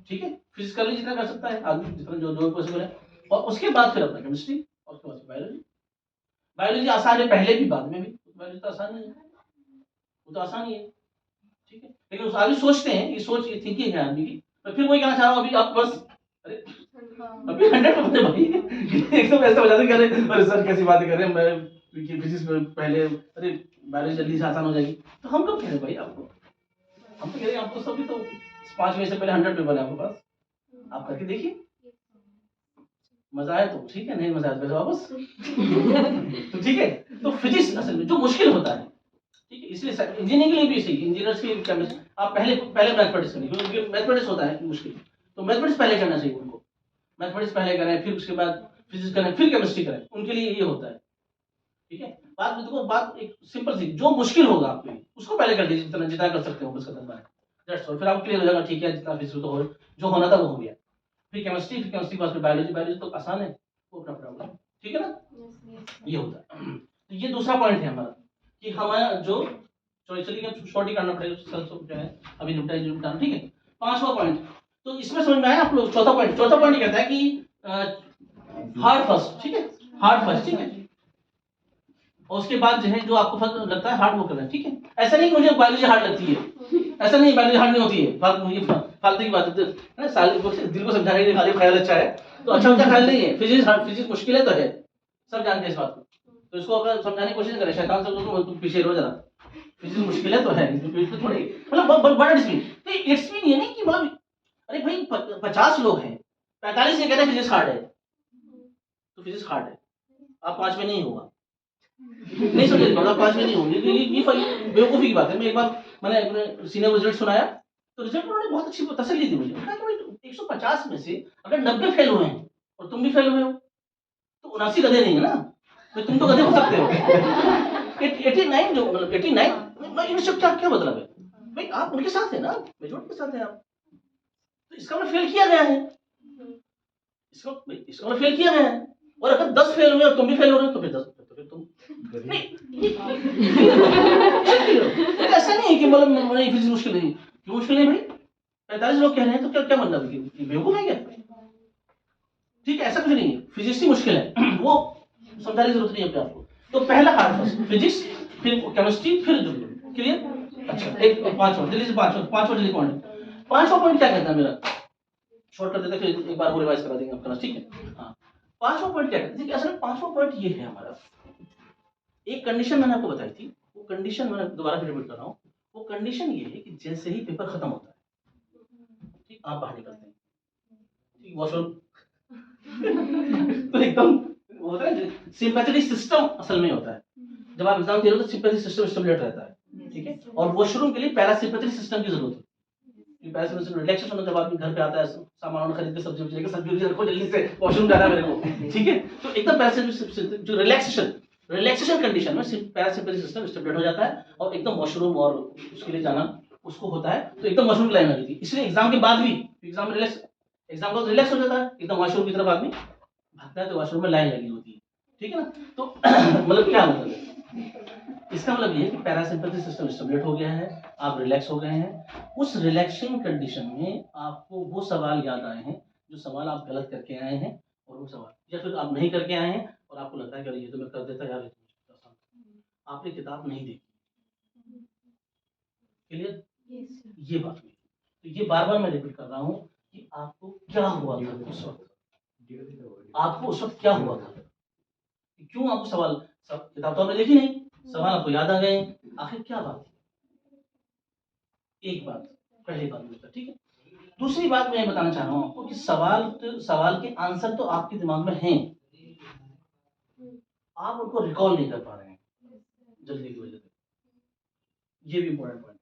ठीक है, फिजिक्स कर ले जितना कर सकता है आदमी, जितना जो पॉसिबल है, और उसके बाद फिर अपना केमिस्ट्री, और उसके बाद बायोलॉजी। बायोलॉजी आसान है पहले भी बाद में भी, बायोलॉजी तो आसान नहीं है, वो तो आसान ही है, ठीक है। लेकिन उस आदमी सोचते हैं, ये सोच ये थिंकिंग है आदमी की। मैं फिर वही कहना चाह रहा हूँ, अभी आप बस अरे अभी 100 पे भाई एकदम ऐसा हो जाता है कि अरे सर कैसी बातें कर रहे हैं, मैं फिजिक्स में पहले, अरे बायोलॉजी जल्दी से आसान हो जाएगी, तो हम कब कह रहे हैं भाई आपको, हम तो कह रहे हैं आपको सभी तो 5 में से पहले 100 पेपर है आपके पास, आप करके देखिए, मजा आए तो ठीक है, नहीं मजा आए तो वापस तो ठीक है। तो फिजिक्स असल में जो मुश्किल होता है, ठीक है, इसलिए इंजीनियरिंग के लिए भी सही, इंजीनियर्स के केमिस्ट्री आप पहले मैथमेटिक्स करिए, क्योंकि मैथमेटिक्स होता है मुश्किल, तो मैथमेटिक्स पहले करना चाहिए उनको, मैथमेटिक्स पहले करें, फिर उसके बाद फिजिक्स करें, फिर केमिस्ट्री करें, उनके लिए ये होता है, ठीक है। बात देखो, बात एक सिंपल सी, जो मुश्किल होगा आपके लिए उसको पहले कर दीजिए, जितना जितना कर सकते हो बस खत्म बात, दैट्स ऑल, फिर आपको क्लियर हो जाएगा, ठीक है, जितना फिजिक्स तो हो, जो होना था वो हो गया, फिर केमिस्ट्री, फिर केमिस्ट्री के बाद फिर बायोलॉजी, बायोलॉजी तो आसान है, वो अपना प्रॉब्लम, ठीक है ना, ये होता है। तो ये दूसरा पॉइंट है हमारा कि हमारा जो चलिए अब शॉर्ट ही करना पड़ेगा, सर जो है अभी निपटा, ठीक है। पांचवा पॉइंट, तो इसमें समझ में आया आप लोग, चौथा पॉइंट कहता है कि हार्ड फर्स्ट, ठीक है, हार्ड फर्स्ट, ठीक है, और उसके बाद जो है जो आपको फर्क लगता है हार्ड वो करना है, ठीक है। ऐसा नहीं कि मुझे बायोलॉजी हार्ड लगती है, ऐसा नहीं, बायोलॉजी हार्ड नहीं होती है, फालतू की बात है, साल दिल को समझाने के लिए खाली ख्याल अच्छा है, तो अच्छा ख्याल नहीं है, फिजिक्स मुश्किल है तो है, सब जानते हैं इस बात को, तो इसको अगर समझाने की कोशिश करें, शैतान से तुम पीछे रहो जरा, फिजिक्स मुश्किल है तो है, इसमें थोड़ी मतलब बड़ा डिस्प्लिन, डिस्प्लिन ये नहीं कि मतलब अरे भाई 50 लोग हैं, 45 ये कहते हैं फिजिक्स हार्ड है, तो फिजिक्स हार्ड है, आप 5 में नहीं होगा, नहीं समझे, आप 5 में नहीं होंगे, ये बेवकूफी की बात है। मैं एक बार मैंने अपने सीनियर को रिजल्ट सुनाया, तो रिजल्ट उन्होंने बहुत अच्छी तसल्ली दी मुझे, कहा कि भाई 150 में से अगर 90 फेल हुए हैं और तुम भी फेल हुए हो तो 79 गधे नहीं है ना, तो तुम तो गधे हो सकते हो 89 जो मतलब 89 इनसे क्या मतलब है भाई, आप उनके साथ है ना, मेजॉरिटी के साथ है आप, तो इसका मतलब फेल किया गया है, इसका मतलब फेल किया गया है, और अगर 10 फेल हुए और तुम भी फेल हो रहे हो तो फिर 10, तो फिर तुम ऐसा नहीं है कि मतलब नहीं फिजिक्स मुश्किल नहीं, क्यों मुश्किल नहीं भाई, 45 लोग कह रहे हैं तो क्या क्या मतलब कि बेवकूफ है क्या, ठीक है, ऐसा कुछ नहीं है, फिजिक्स ही मुश्किल है वो समझाने की जरूरत नहीं है अपने आपको। तो पहला हार्ड फर्स्ट फिजिक्स, फिर केमिस्ट्री, फिर क्लियर। अच्छा एक पांचवा जल्दी से, पांचवा जल्दी पॉइंट, पांचवा पॉइंट क्या कहता है मेरा, शॉर्ट कर देते फिर एक बार वो रिवाइज करा देंगे आपका, ठीक है। हाँ, पांचवा पॉइंट क्या कहता है, असल में पांचवा पॉइंट ये है हमारा, एक कंडीशन मैंने आपको बताई थी, वो कंडीशन मैंने दोबारा फिर रिपीट कर रहा हूँ, वो कंडीशन ये है कि जैसे ही पेपर खत्म होता है, ठीक, आप बाहर निकलते हैं, ठीक, वॉशरूम तो एकदम होता है सिंपैथेटिक सिस्टम असल में होता है, जब आप एग्जाम दे रहे हो तो सिंपैथेटिक सिस्टम स्टिमुलेट रहता है, ठीक है, और वॉशरूम के लिए पैरासिम्पैथेटिक सिस्टम की जरूरत है, पैरासिम्पैथेटिक रिलैक्सेशन होता है, जब आदमी घर पे आता है सामान खरीद के सब्जी लेकर सब्जी रखो जल्दी से वॉशरूम जाना है मेरे को, ठीक है, तो एकदम पैरासिम्पैथेटिक जो रिलैक्सेशन कंडीशन में पैरासिम्पैथेटिक सिस्टम स्टिमुलेट हो जाता है और एकदम वॉशरूम और उसके लिए जाना उसको होता है, तो एकदम वॉशरूम की लाइन लगी थी, इसलिए एग्जाम के बाद भी एग्जाम में एग्जाम का रिलैक्स हो जाता है, एकदम वॉशरूम की तरफ आदमी भागता है, तो वॉशरूम में लाइन लगी होती है, ठीक है ना। तो मतलब क्या मतलब है, इसका मतलब ये है कि पैरासिम्पैथेटिक सिस्टम स्टिमुलेट हो गया है, आप रिलैक्स हो गए हैं, उस रिलैक्सिंग कंडीशन में आपको वो सवाल याद आए हैं जो सवाल आप गलत करके आए हैं, और वो सवाल या फिर आप नहीं करके आए हैं और आपको लगता है कि ये तो मैं कर देता यार, आपने किताब नहीं देखी, क्लियर, ये बात हुई। तो ये बार बार मैं रिपीट कर रहा हूँ कि आपको क्या हुआ था उस वक्त, आपको उस वक्त क्या हुआ था, क्यों आपको सवाल, सब किताब तो आपने देखी नहीं, सवाल आपको याद आ गए, आखिर क्या बात थी, एक बात पहली बात मिलता, ठीक है। दूसरी बात मैं ये बताना चाह रहा हूँ आपको कि सवाल के आंसर तो आपके दिमाग में हैं, आप उनको रिकॉल नहीं कर पा रहे हैं जल्दी की वजह से। ये भी इम्पोर्टेंट पॉइंट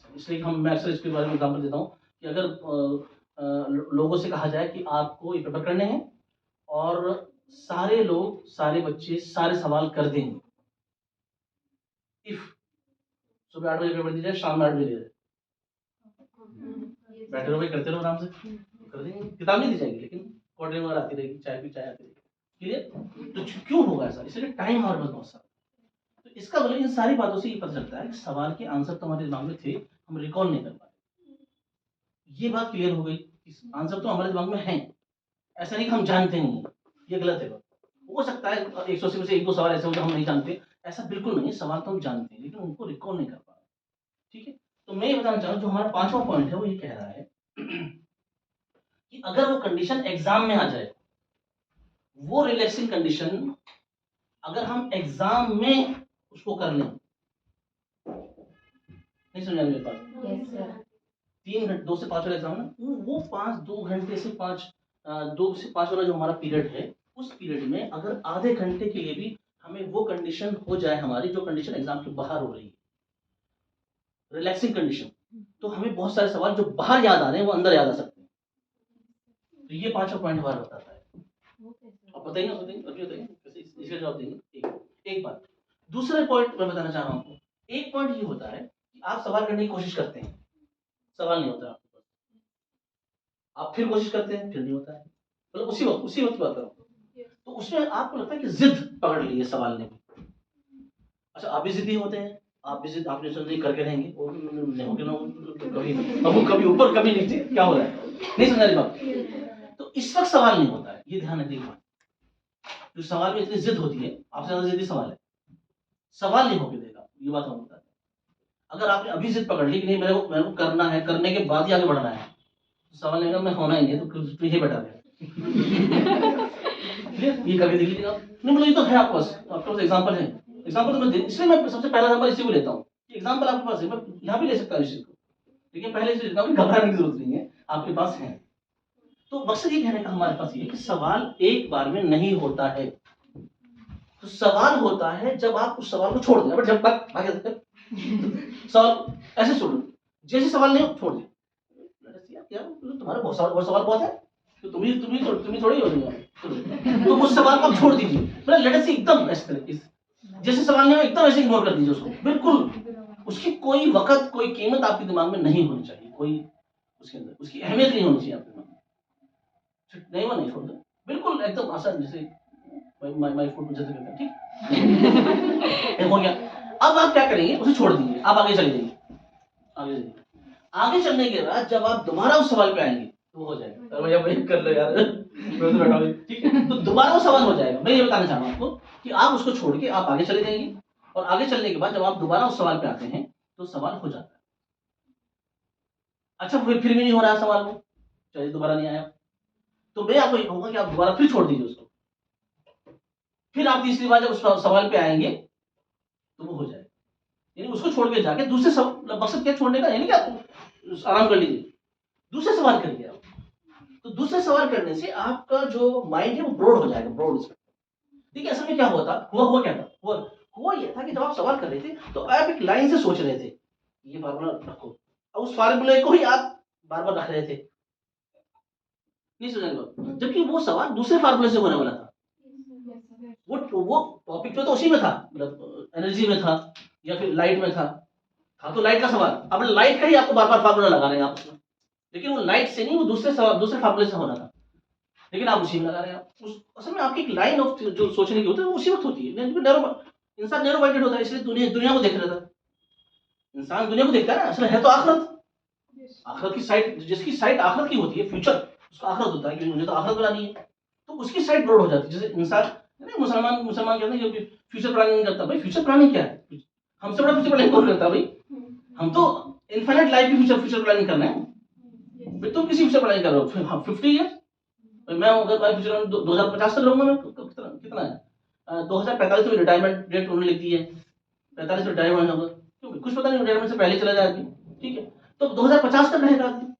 है। इसलिए मैं अक्सर इसके बारे में एग्जाम्पल देता हूँ कि अगर लोगों से कहा जाए कि आपको ये पेपर करने हैं और सारे लोग, सारे बच्चे सारे सवाल कर देंगे, इफ सुबह 8 बजे पेपर दीजिए, शाम में 8 बजे दे बैठे रहो भाई, करते रहो आराम से, कर देंगे। किताब नहीं दी जाएगी लेकिन कोल्ड ड्रिंक वगैरह आती रहेगी, चाय आती रहेगी। क्लियर? तो क्यों होगा ऐसा? इसलिए टाइम हमारे पास बहुत सारा। तो इसका मतलब इन सारी बातों से ये पता चलता है कि सवाल के आंसर तो हमारे दिमाग में थे, हम रिकॉल नहीं कर पाए। ये बात क्लियर हो गई, आंसर तो हमारे दिमाग में है, ऐसा नहीं कि हम जानते नहीं है, ये गलत है। हो सकता है 180 में से 1-2 सवाल ऐसे हो जो हम नहीं जानते, ऐसा बिल्कुल नहीं है। सवाल तो हम जानते हैं लेकिन उनको रिकॉल नहीं कर पा रहे। ठीक है, तो मैं ये बताना चाह रहा हूँ, जो हमारा 5वां पॉइंट है वो ये कह रहा है कि अगर वो कंडीशन एग्जाम में आ जाए, वो रिलैक्सिंग कंडीशन अगर हम एग्जाम में उसको कर लें, नहीं समझा मेरे पास? 3 घंटे 2 से 5 वाला एग्जाम ना, वो 2 घंटे से 2 से 5 वाला जो हमारा पीरियड है, उस पीरियड में अगर आधे घंटे के लिए भी हमें वो कंडीशन हो जाए हमारी, जो कंडीशन एग्जाम के बाहर हो रही है, रिलैक्सिंग कंडीशन, तो हमें बहुत सारे सवाल जो बाहर याद आ रहे हैं वो अंदर याद आ सकते हैं। तो ये 5वां पॉइंट हमारा बताता है। अब बताइए कैसे इसका जवाब देंगे। एक बात। दूसरा पॉइंट मैं बताना चाह रहा हूँ आपको। एक पॉइंट ये होता है कि आप सवाल करने की कोशिश करते हैं, सवाल नहीं होता आपके पास, आप फिर कोशिश करते हैं, फिर नहीं होता है, मतलब उसी वक्त बात करो, तो उसमें आपको लगता है कि जिद पकड़ ली है सवाल ने। अच्छा, आप भी जिद्दी होते हैं, आप भी जिद, आपने सोचा करके रहेंगे, और नहीं होगे ना, कभी ऊपर कभी नीचे, क्या हो रहा है, नहीं समझा रही बात। तो इस वक्त सवाल नहीं होता है, ये ध्यान रखिएगा। जो सवाल में इतनी जिद होती है, आपसे ज्यादा जिद्दी सवाल है, सवाल नहीं होके देगा, ये बात हम बताते हैं। अगर आपने अभी जिद पकड़ ली कि नहीं मेरे को करना है, करने के बाद ही आगे बढ़ना है, तो सवाल नहीं, मैं होना ही नहीं, तो यही बैठा दे ये करके देख लीजिएगा। नहीं मतलब ये तो है आपके पास एग्जाम्पल है, एग्जाम्पल तो मैं इसलिए मैं सबसे पहला नंबर इसी को लेता हूँ, एग्जाम्पल आपके पास है, मैं यहाँ भी ले सकता हूँ इस चीज को, लेकिन पहले से लेता हूँ, घबराने की जरूरत नहीं है, आपके पास है। तो मकसद ये कहने का हमारे पास ये कि सवाल एक बार में नहीं होता है, तो सवाल होता है जब आप उस सवाल को छोड़ दें, बट जब तक आगे सवाल ऐसे छोड़, जैसे सवाल नहीं छोड़ दें, तुम्हारे बहुत सवाल बहुत है, तो तुम्हें थोड़ी हो रही है, तो उस सवाल को आप छोड़ दीजिए, मतलब लेट सी एकदम ऐसे तरीके से, जैसे सवाल नहीं हो एकदम ऐसे इग्नोर कर दीजिए उसको, बिल्कुल उसकी कोई वक्त कोई कीमत आपके दिमाग में नहीं होनी चाहिए, कोई उसके अंदर उसकी अहमियत नहीं होनी चाहिए आपके दिमाग में, नहीं वो नहीं छोड़ दो, बिल्कुल एकदम आसान, जैसे माय फूड जैसे कहते हैं, ठीक हो गया। अब आप क्या करेंगे, उसे छोड़ दीजिए, आप आगे चले जाइए, आगे चलने के बाद जब आप दोबारा उस सवाल पे आएंगे तो वो हो जाएगा, अरे भैया वेट कर लो यार, मैं तो बैठा हूं, ठीक है, तो दोबारा वो सवाल हो जाएगा। मैं ये बताना चाह रहा हूं आपको कि आप उसको छोड़ के आप आगे चले जाएंगे, और आगे चलने के बाद जब आप दोबारा उस सवाल पे आते हैं तो सवाल हो जाता है। अच्छा, फिर भी नहीं हो रहा सवाल, वो चलिए दोबारा नहीं आया, तो मैं आपको ये कहूंगा कि आप दोबारा फिर छोड़ दीजिए उसको, फिर आप तीसरी बार जब उस सवाल पे आएंगे तो वो हो जाएगा, यानी उसको छोड़ के जाके दूसरे सवाल, मकसद क्या छोड़ने का, यानी कि आप आराम कर लीजिए, दूसरे सवाल करिए आप, तो दूसरे सवाल करने से आपका जो माइंड है वो ब्रॉड हो जाएगा, ब्रॉड स्पेक्ट्रम। देखिए असल में क्या हुआ क्या था, हुआ ये था कि जब आप सवाल कर रहे थे तो आप एक लाइन से सोच रहे थे, ये फार्मूला रखो, और उस फार्मूले को ही आप बार बार रख रहे थे, नहीं समझ, जबकि वो सवाल दूसरे फार्मूले से होने वाला था, वो टॉपिक तो उसी में था, मतलब एनर्जी में था या फिर लाइट में था तो लाइट का सवाल, अब लाइट का ही आपको बार बार फार्मूला लगा रहे हैं आप, लेकिन वो लाइट से नहीं, वो दूसरे फार्मूले से होना था, लेकिन आप उसी में लगा रहे हैं। असल में आपकी एक लाइन ऑफ जो सोचने की होती है वो उसी वक्त होती है, इंसान नैरो माइंडेड होता है, इसलिए दुनिया को देख रहा था, इंसान दुनिया को देखता है ना, असल है तो आखिरत की साइड, जिसकी साइड आखिरत की होती है, फ्यूचर उसका आखिरत होता है कि मुझे तो आखिरत बनानी है, तो उसकी साइड ब्रॉड हो जाती है। जैसे इंसान मुसलमान कहते हैं कि फ्यूचर प्लानिंग नहीं करता, भाई फ्यूचर प्लानिंग क्या है, हमसे बड़ा फ्यूचर प्लानिंग कौन करता है भाई, हम तो इनफाइनाइट लाइफ की फ्यूचर प्लानिंग करना है, भाई तुम किसी फ्यूचर प्लानिंग कर रहे हो 50 ईयर्स, मैं अगर भाई फ्यूचर 2050 तक रहूंगा, मैं कितना है 2045 में रिटायरमेंट डेट उन्होंने लिख दी है, 45 में रिटायरमेंट होगा, क्यों कुछ पता नहीं, रिटायरमेंट से पहले चला जाएगी, ठीक है, तो 2050 तक रहेगा आदमी,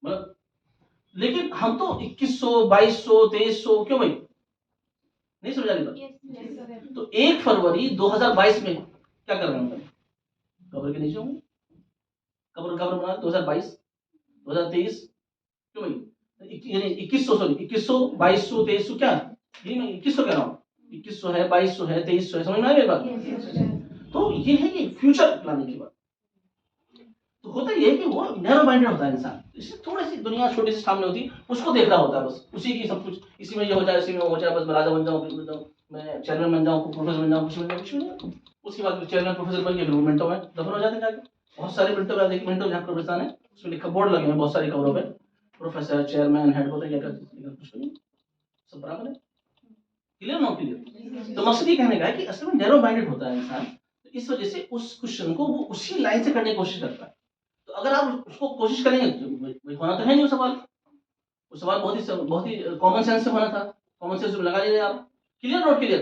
मतलब लेकिन हम तो 2100 2200 2300 क्यों भाई, नहीं समझा रही बात। Yes. तो 1 फरवरी 2022 में क्या कर रहे हैं, कब्र के नीचे होंगे, कब्र कब्र बना 2022 2023 क्यों भाई, 2100 सॉरी 2100 2200 2300 क्या, ये मैं 2100 कह रहा हूँ, 2100 है 2200 है 2300 है, समझ में आ रही बात। Yes. तो ये है कि फ्यूचर प्लानिंग की बात। तो होता ये है कि वो नैरो माइंडेड होता है इंसान, इससे थोड़ी सी दुनिया छोटी सी सामने होती है, उसको देख रहा होता है बस, उसी की सब कुछ, इसी में ये हो जाए इसी में हो जाए, बस मैं राजा बन जाऊँ, मैं चेयरमैन बन जाऊँ, प्रोफेसर बन जाऊँ, कुछ नहीं। उसके बाद चेयरमैन प्रोफेसर बन के मिनटों में दफन हो जाते हैं जाके। बहुत सारे मिनटों में, देखिए मिनटों जहाँ कब्रिस्तान है उसमें लिखा बोर्ड लगे हैं बहुत सारी कब्रों पे, प्रोफेसर चेयरमैन हेड होता है, कुछ नहीं, सब बराबर है। Clear not clear. तो मकसद ये कहने का है कि असल में नैरो माइंडेड होता है इंसान, तो इस वजह से उस क्वेश्चन को वो उसी लाइन से करने की कोशिश करता है। तो अगर आप उसको कोशिश करेंगे तो भाई होना तो है नहीं वो सवाल, वो सवाल बहुत ही कॉमन सेंस से होना था, कॉमन सेंस लगा लीजिए आप। Clear not clear.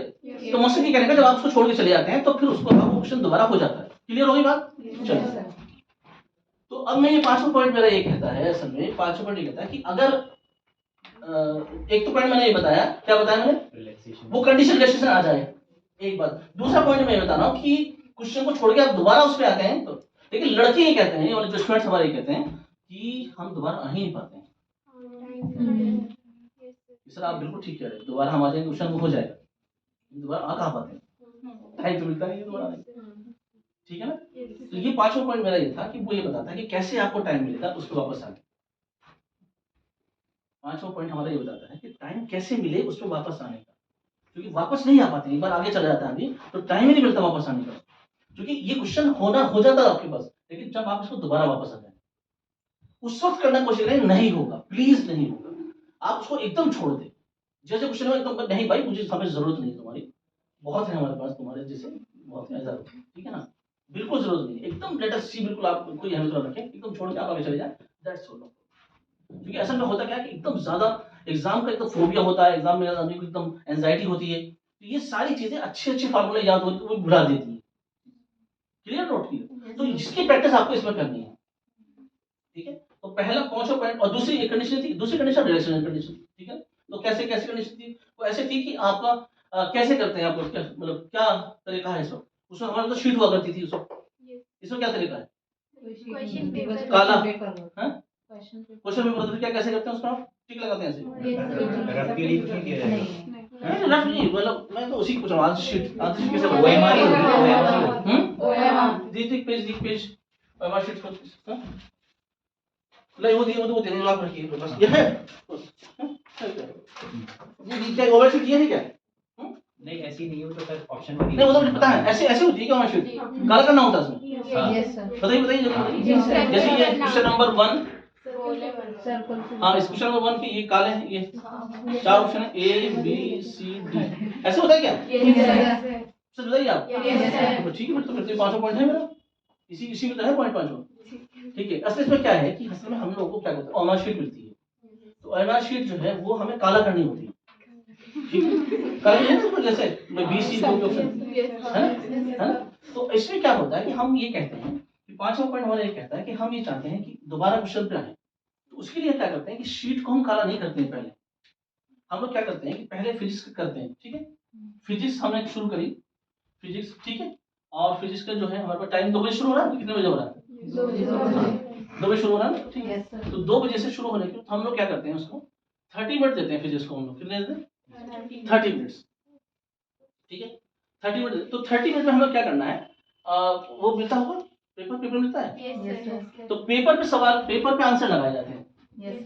तो मकसद ये कहने का जब आप उसको छोड़ के चले जाते हैं तो फिर उसको वो क्वेश्चन दोबारा हो जाता है। क्लियर होगी बात। चलिए, तो अब मैं ये पांचवा पॉइंट मेरा ये कहता है, असल में पांचवा पॉइंट ये कहता है कि अगर एक तो पॉइंट मैंने ये बताया, क्या बताया मैंने, वो कंडीशन रिलेक्सेशन आ जाए, एक बात। दूसरा पॉइंट मैं ये बता रहा हूँ कि क्वेश्चन को छोड़ के आप दोबारा उस पर आते हैं, तो लेकिन लड़के ये कहते हैं और जो स्टूडेंट्स हमारे ये कहते हैं कि हम दोबारा आ ही नहीं पाते हैं। सर आप बिल्कुल ठीक कह रहे हैं, दोबारा हम आ जाएंगे क्वेश्चन हो जाएगा, दोबारा आ कहाँ पाते हैं, टाइम तो मिलता नहीं है दोबारा। ठीक है ना। तो ये पांचवा पॉइंट मेरा ये था कि वो ये बताता है कि कैसे आपको टाइम मिलेगा उस पर वापस आने। पांचवा पॉइंट हमारा ये बताता है कि टाइम कैसे मिले उस पर वापस आने का, क्योंकि वापस नहीं आ पाते, एक बार आगे चला जाता है आदमी तो टाइम ही नहीं मिलता वापस आने का, क्योंकि ये क्वेश्चन होना हो जाता है आपके पास, लेकिन जब आप इसको दोबारा वापस आ जाए उस वक्त करना कोशिश करें, नहीं होगा, प्लीज नहीं होगा, आप उसको एकदम छोड़ दें। जैसे क्वेश्चन हो एकदम नहीं भाई मुझे हमें जरूरत नहीं तुम्हारी, बहुत है हमारे पास तुम्हारे जैसे, बहुत है, ठीक है ना, बिल्कुल जरूरत नहीं, एकदम लेट अस सी, बिल्कुल आप कोई अहमियत ना रखें, एकदम छोड़ के आप आगे चले जाए, दैट्स ऑल। क्योंकि असल में होता क्या है कि एकदम ज्यादा एग्जाम का एकदम फोबिया होता है, एग्जाम में आदमी को एकदम एंजाइटी होती है, तो ये सारी चीजें अच्छे अच्छे फार्मूले याद होती है वो भुला देती है। Clear note clear. तो जिसकी प्रैक्टिस आपको इसमें करनी है, ठीक है। तो पहला पांचवा पॉइंट, और दूसरी एक कंडीशन थी, दूसरी कंडीशन रिलेशनल कंडीशन, ठीक है। तो कैसे कैसे कंडीशन थी, वो ऐसे थी कि आपका कैसे करते हैं आप लोग, क्या मतलब क्या तरीका है इसमें, उसमें हमारे तो शीट हुआ करती थी उसमें, इसमें क्या तरीका है, क्वेश्चन पेपर काला क्वेश्चन पेपर होता है, क्या कैसे करते हैं उसमें, आप टिक लगाते हैं ऐसे, रफ के लिए कुछ नहीं कह रहे नहीं रफ नहीं, मतलब मैं तो उसी को पूछ रहा हूँ, आंसर शीट कैसे OMR ही होगी, OMR दी पेज OMR शीट को, नहीं वो देने आप रखिए बस, ये है ये क्या OMR शीट ये है क्या, नहीं ऐसी नहीं है वो, तो सर ऑप्शन में नहीं वो तो मुझे पता है, ऐसे ऐसे होती है क्या OMR शीट, काला करना होता है उसमें, यस सर बताइए जी सर। जैसे ये क्वेश्चन नंबर 1, सर्कल हाँ इस क्वेश्चन नंबर 1 के ये काले हैं, ये चार ऑप्शन है A B C D, ऐसे होता है क्या सर, बताइए आप। तो ठीक है, तो फिर पांचों पॉइंट है मेरा, इसी में तो है पॉइंट पांचों, ठीक है। असल इसमें क्या है कि असल में हम लोगों को क्या कहते हैं OMR शीट मिलती है, तो OMR शीट जो है वो हमें काला करनी होती है, ठीक है, काला है ना, जैसे B C दो ऑप्शन है ना। तो इसमें क्या होता है कि हम ये कहते हैं कि पांचवा पॉइंट हमारा ये कहता है कि हम ये चाहते हैं कि दोबारा क्वेश्चन पे आए, तो उसके लिए क्या करते हैं कि शीट को हम काला नहीं करते हैं, पहले हम लोग क्या करते हैं कि पहले फिजिक्स करते हैं, ठीक है, फिजिक्स हमने शुरू करी, फिजिक्स ठीक है, और फिजिक्स का जो है हमारे पास टाइम 2 बजे शुरू हो रहा है, कितने बजे हो रहा है, 2 बजे शुरू हो रहा है, ठीक है। तो 2 बजे से शुरू होने के हम लोग क्या करते हैं उसको 30 मिनट देते हैं फिजिक्स को, हम लोग कितने देते हैं 30 मिनट्स, ठीक है 30 मिनट। तो 30 मिनट में हम लोग क्या करना है, वो मिलता होगा पेपर मिलता है, तो पेपर पे सवाल, पेपर पे आंसर लगाए जाते हैं,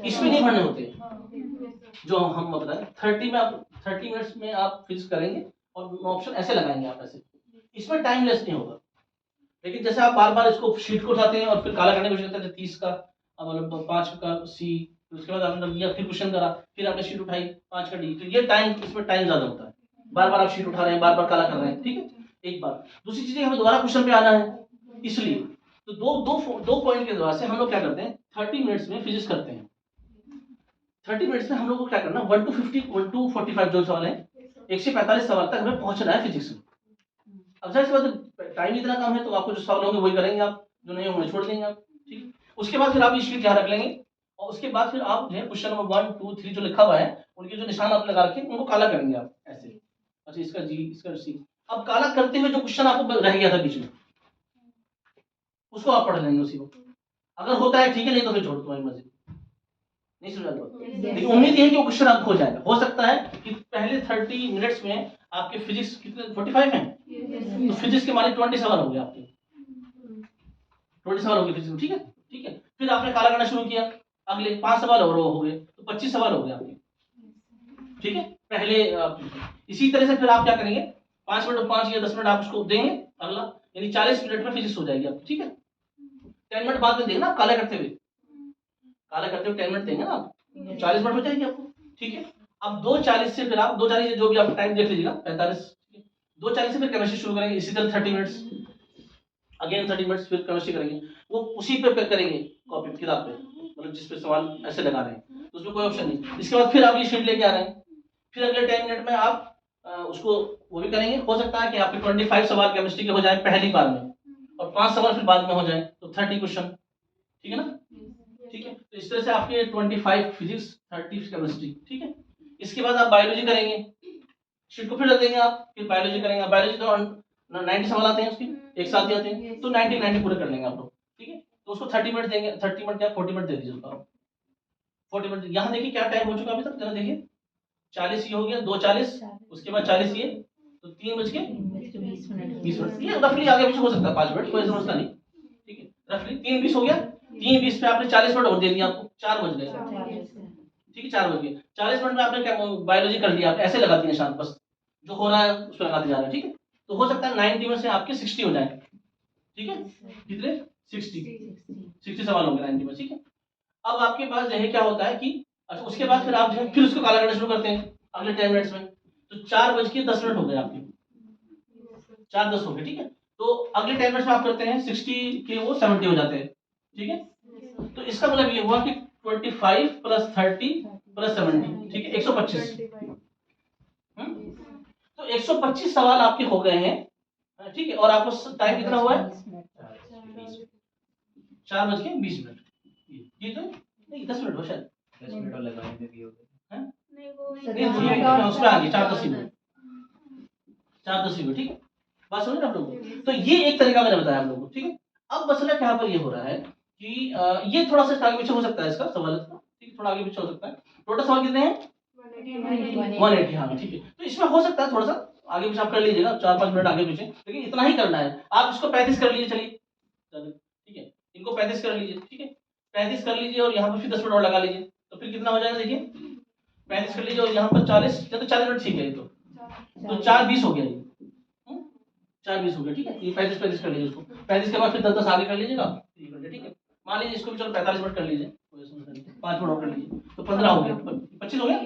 इसमें नहीं भरने होते, जो हम बताएं 30 में आप 30 मिनट्स में आप फिक्स करेंगे और ऑप्शन ऐसे लगाएंगे आप ऐसे, इसमें टाइम लेस नहीं होगा। लेकिन जैसे आप बार बार इसको शीट को उठाते हैं और फिर काला करने की कोशिश करते हैं, 30 का मतलब 5 का सी, उसके बाद आपने लिया फिर क्वेश्चन करा, फिर आपने शीट उठाई 5 का डी, तो ये टाइम, इसमें टाइम ज्यादा होता है, बार बार आप शीट उठा रहे हैं, बार बार काला कर रहे हैं, ठीक है एक बार। दूसरी चीज हमें दोबारा क्वेश्चन पे आना है, इसलिए तो दो पॉइंट के द्वारा से हम लोग क्या करते हैं 30 मिनट्स में फिजिक्स करते हैं। 30 मिनट्स में हम लोग को क्या करना 1 to 50 1 to 45 जो सवाल है 145 सवाल तक हमें पहुंचना है फिजिक्स में। अब जाहिर सी बात है टाइम इतना कम है तो आपको जो सवाल होंगे वही करेंगे आप, जो नहीं होंगे छोड़ देंगे आप, ठीक। उसके बाद फिर आप ये शीट यहाँ रख लेंगे और उसके बाद फिर आप जो है क्वेश्चन नंबर 1 2 3 जो लिखा हुआ है उनके जो निशान आप लगा रखे उनको काला करेंगे आप ऐसे। अच्छा इसका जी इसका सी। अब काला करते हुए जो क्वेश्चन आपको रह गया था बीच में उसको आप पढ़ लेंगे उसी को। अगर होता है ठीक है, नहीं तो फिर छोड़ तुम्हारी मर्जी। नहीं समझा तो लेकिन उम्मीद ये है कि वो क्वेश्चन आपको हो जाएगा। हो सकता है कि पहले 30 मिनट्स में आपके फिजिक्स कितने 45 हैं, तो फिजिक्स के माने 20 सवाल हो गए आपके, 20 सवाल हो गए फिजिक्स में। ठीक है ठीक है। फिर आपने काला करना शुरू किया, अगले 5 सवाल और हो गए, तो 25 सवाल हो गए आपके। ठीक है पहले इसी तरह से फिर आप क्या करेंगे, 5 मिनट 5 या 10 मिनट आप उसको देंगे अगला, यानी 40 मिनट में फिजिक्स हो जाएगी आपकी। ठीक है 10 मिनट बाद में देंगे ना काला करते हुए, 10 मिनट देंगे ना आप, 40 मिनट हो जाएगी आपको। ठीक है अब 2:40 से फिर आप 2:40 जो भी आप टाइम देख लीजिएगा 45, 2:40 से फिर केमिस्ट्री शुरू करेंगे इसी तरह 30 मिनट्स, अगेन 30 मिनट्स फिर केमिस्ट्री करेंगे। वो उसी पे करेंगे कॉपी किताब पे, मतलब जिस पे सवाल ऐसे लगा रहे हैं तो उसमें कोई ऑप्शन नहीं। इसके बाद फिर आप ये शीट लेके आ रहे हैं, फिर अगले 10 मिनट में आप उसको वो भी करेंगे। हो सकता है कि आपके 25 सवाल केमिस्ट्री के हो जाए पहली बार में और 5 सवाल फिर बाद में हो जाए, तो 30 क्वेश्चन। ठीक है ना, ठीक है। तो इस तरह से आपके 25 फिजिक्स 30 केमिस्ट्री। ठीक है इसके बाद आप बायोलॉजी करेंगे, शीट को फिर रख देंगे आप, फिर बायोलॉजी करेंगे। बायोलॉजी तो 90 सवाल आते हैं उसके, एक साथ ही आते हैं, तो 90 पूरे कर लेंगे आप लोग। ठीक है तो उसको 30 मिनट देंगे, 30 मिनट क्या 40 मिनट दे दीजिए उसको, 40 मिनट। यहाँ देखिए क्या टाइम हो चुका अभी तक, जरा देखिए 40 ये हो गया, 2:40 उसके बाद 40 ये, तो 3:20 ये रफली आगे पीछे हो सकता है 5 मिनट, कोई समस्या नहीं। ठीक है रफली 3:20 हो गया, 3:20 पे आपने 40 मिनट और दे दिया, आपको 4 बज गए। ठीक है 4 बज गए, 40 मिनट में आपने क्या बायोलॉजी कर लिया, आप ऐसे लगाती हैं शांत, बस जो हो रहा है उस पर लगाते जा रहे हैं। ठीक है तो हो सकता है 90 में से आपके 60 हो जाए। ठीक है कितने 60 सवाल होंगे 90 में। ठीक है अब आपके पास जो है क्या होता है कि अच्छा उसके बाद फिर आप जो है फिर उसको काला करना शुरू करते हैं अगले 10 मिनट्स में, तो 4:10 हो गए आपके, 4:10 हो गए। ठीक है तो अगले 10 मिनट्स में आप करते हैं 60 के वो 70 हो जाते हैं। ठीक है तो इसका मतलब ये हुआ कि 25 + 30 + 70, ठीक है 125। तो 125 सवाल आपके हो गए हैं। ठीक है और आपको टाइम कितना हुआ है 4:20। ये तो नहीं 10 मिनट हो शायद, 10 मिनट और लगाने में भी हो गए। नहीं उसमें आ गई 4:10 ही में, 4:10 ही में। ठीक है बात समझ रहे आप लोग। तो ये एक तरीका मैंने बताया आप लोगों को। ठीक है अब मसला क्या पर ये हो रहा है कि ये थोड़ा सा आगे पीछे हो सकता है इसका सवाल, ठीक है थोड़ा आगे पीछे हो सकता है। टोटल सवाल कितने हैं 180। हाँ ठीक है तो इसमें हो सकता है थोड़ा सा आगे पीछे आप कर लीजिएगा 4-5 मिनट आगे पीछे, लेकिन इतना ही करना है। आप इसको 35 कर लीजिए, चलिए ठीक है इनको 35 कर लीजिए। ठीक है 35 कर लीजिए और यहाँ पर फिर 10 मिनट और लगा लीजिए, तो फिर कितना हो जाएगा देखिए 35 कर लीजिए और यहाँ पर 40 या तो 40 मिनट ठीक है, ये तो 4:20 हो गया ये 4:20 हो गया। ठीक है ये 35 कर लीजिए उसको, 35 के बाद फिर 10 आगे कर लीजिएगा। ठीक है मान लीजिए इसको भी चलो 45 मिनट कर लीजिए, 5 मिनट और कर लीजिए, तो 15 हो गया, 25 हो गया,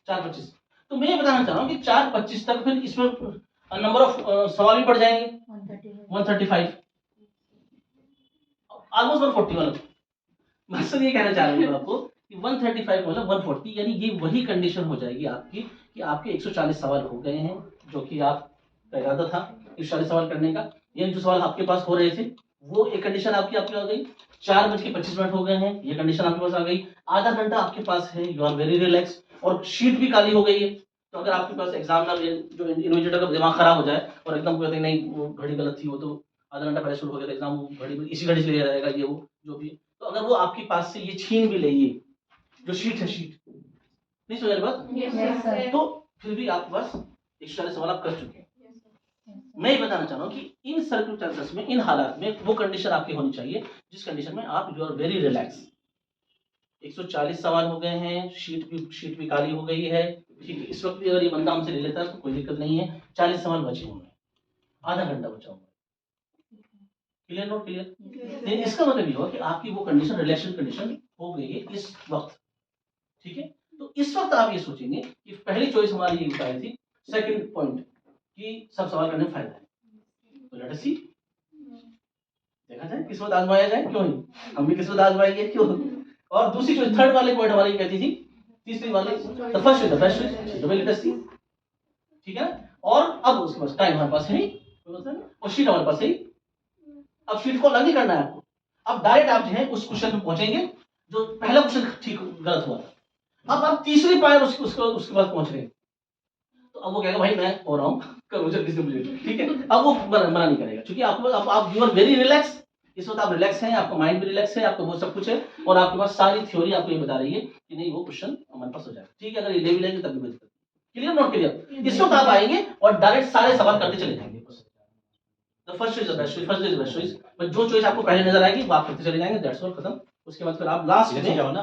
4:25। तो मैं ये बताना चाह रहा हूँ कि 4:25 तक फिर इसमें नंबर ऑफ सवाल भी बढ़ जाएंगे 135, ऑलमोस्ट 140। मतलब मकसद ये कहना चाह रहा हूँ आपको कि 135 मतलब 140, यानी ये वही कंडीशन हो जाएगी आपकी कि आपके 140 सवाल हो गए हैं, जो कि आपका इरादा था 140 सवाल करने का। ये जो सवाल आपके पास हो रहे थे वो एक कंडीशन आपकी आ गई, 4:25 हो गए हैं, ये कंडीशन आपके पास आ गई। आधा घंटा आपके पास है, यू आर वेरी रिलैक्स, और शीट भी खाली हो गई है। तो अगर आपके पास एग्जामिनर जो इन्विजिलेटर का दिमाग खराब हो जाए और एकदम कहते हैं नहीं वो घड़ी गलत थी, वो तो आधा घंटा पहले शुरू हो गया था एग्जाम, वो घड़ी इसी घड़ी से ले जाएगा ये वो जो भी, तो अगर वो आपके पास से ये छीन भी ले, ये जो शीट है, शीट नहीं समझ बात, तो फिर भी आपके पास 140 सवाल आप कर चुके हैं। मैं ये बताना चाह रहा हूँ कि इन सर्कमस्टेंसेस में, इन हालात में वो कंडीशन आपकी होनी चाहिए जिस कंडीशन में आप यू आर वेरी रिलैक्स। 140 सवाल हो गए हैं, शीट भी खाली हो गई है। ठीक है इस वक्त भी अगर ये बंदा हमसे ले लेता है तो कोई दिक्कत नहीं है, 40 सवाल बचे हुए हैं, आधा घंटा बचा हुआ है। Clear note clear? लेकिन इसका मतलब ये हुआ कि आपकी वो कंडीशन रिलैक्सेशन कंडीशन हो गई है इस वक्त। ठीक है तो इस वक्त आप ये सोचेंगे कि पहली चॉइस हमारी ये बताई थी, सेकंड पॉइंट कि सब सवाल करने में फायदा है, तो लेट अस सी, देखा जाए किस्मत आजमाया जाए, क्यों नहीं, हम भी किस्मत आजमाएंगे क्यों। और दूसरी चॉइस थर्ड वाले पॉइंट हमारी कहती थी, तीसरी वाली the first is the best choice, तो लेट अस सी। ठीक है और अब उसके पास टाइम हमारे पास है नहीं, और शीट हमारे पास है। अब शीट को अलग नहीं करना है आपको, अब डायरेक्ट आप जो है उस क्वेश्चन पे पहुंचेंगे जो पहला क्वेश्चन ठीक गलत हुआ था, अब आप तीसरी पायर उसके बाद पहुंच रहे हैं, तो अब वो कहेगा भाई मैं हो रहा हूँ, करो जल्दी से मुझे, ठीक है। अब वो मना नहीं करेगा, क्योंकि आप यू आर वेरी रिलैक्स, इस वक्त आप रिलैक्स हैं, आपका माइंड भी रिलैक्स है, आपको वो सब कुछ है, और आपके पास सारी थ्योरी आपको ये बता रही है कि नहीं वो क्वेश्चन हमारे पास हो जाएगा, ठीक है। अगर ये ले भी लेंगे तब भी दिक्कत, क्लियर नॉट क्लियर? इस वक्त आप आएंगे और डायरेक्ट सारे सवाल करते चले जाएंगे। First choice best choice, first is best choice, but जो चॉइस आपको पहले नजर आएगी वो आप करते चले जाएंगे, दैट्स ऑल, खत्म। उसके बाद फिर आप लास्ट में जाओ ना,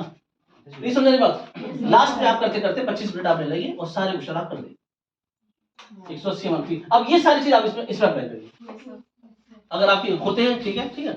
नहीं समझने बात, लास्ट में आप करते करते 25 मिनट आप ले लेंगे और सारे क्वेश्चन आप कर देंगे 180 मार्क की। अब ये सारी चीज आप इसमें अप्लाई करिए, अगर आपके होते हैं, ठीक है, ठीक है।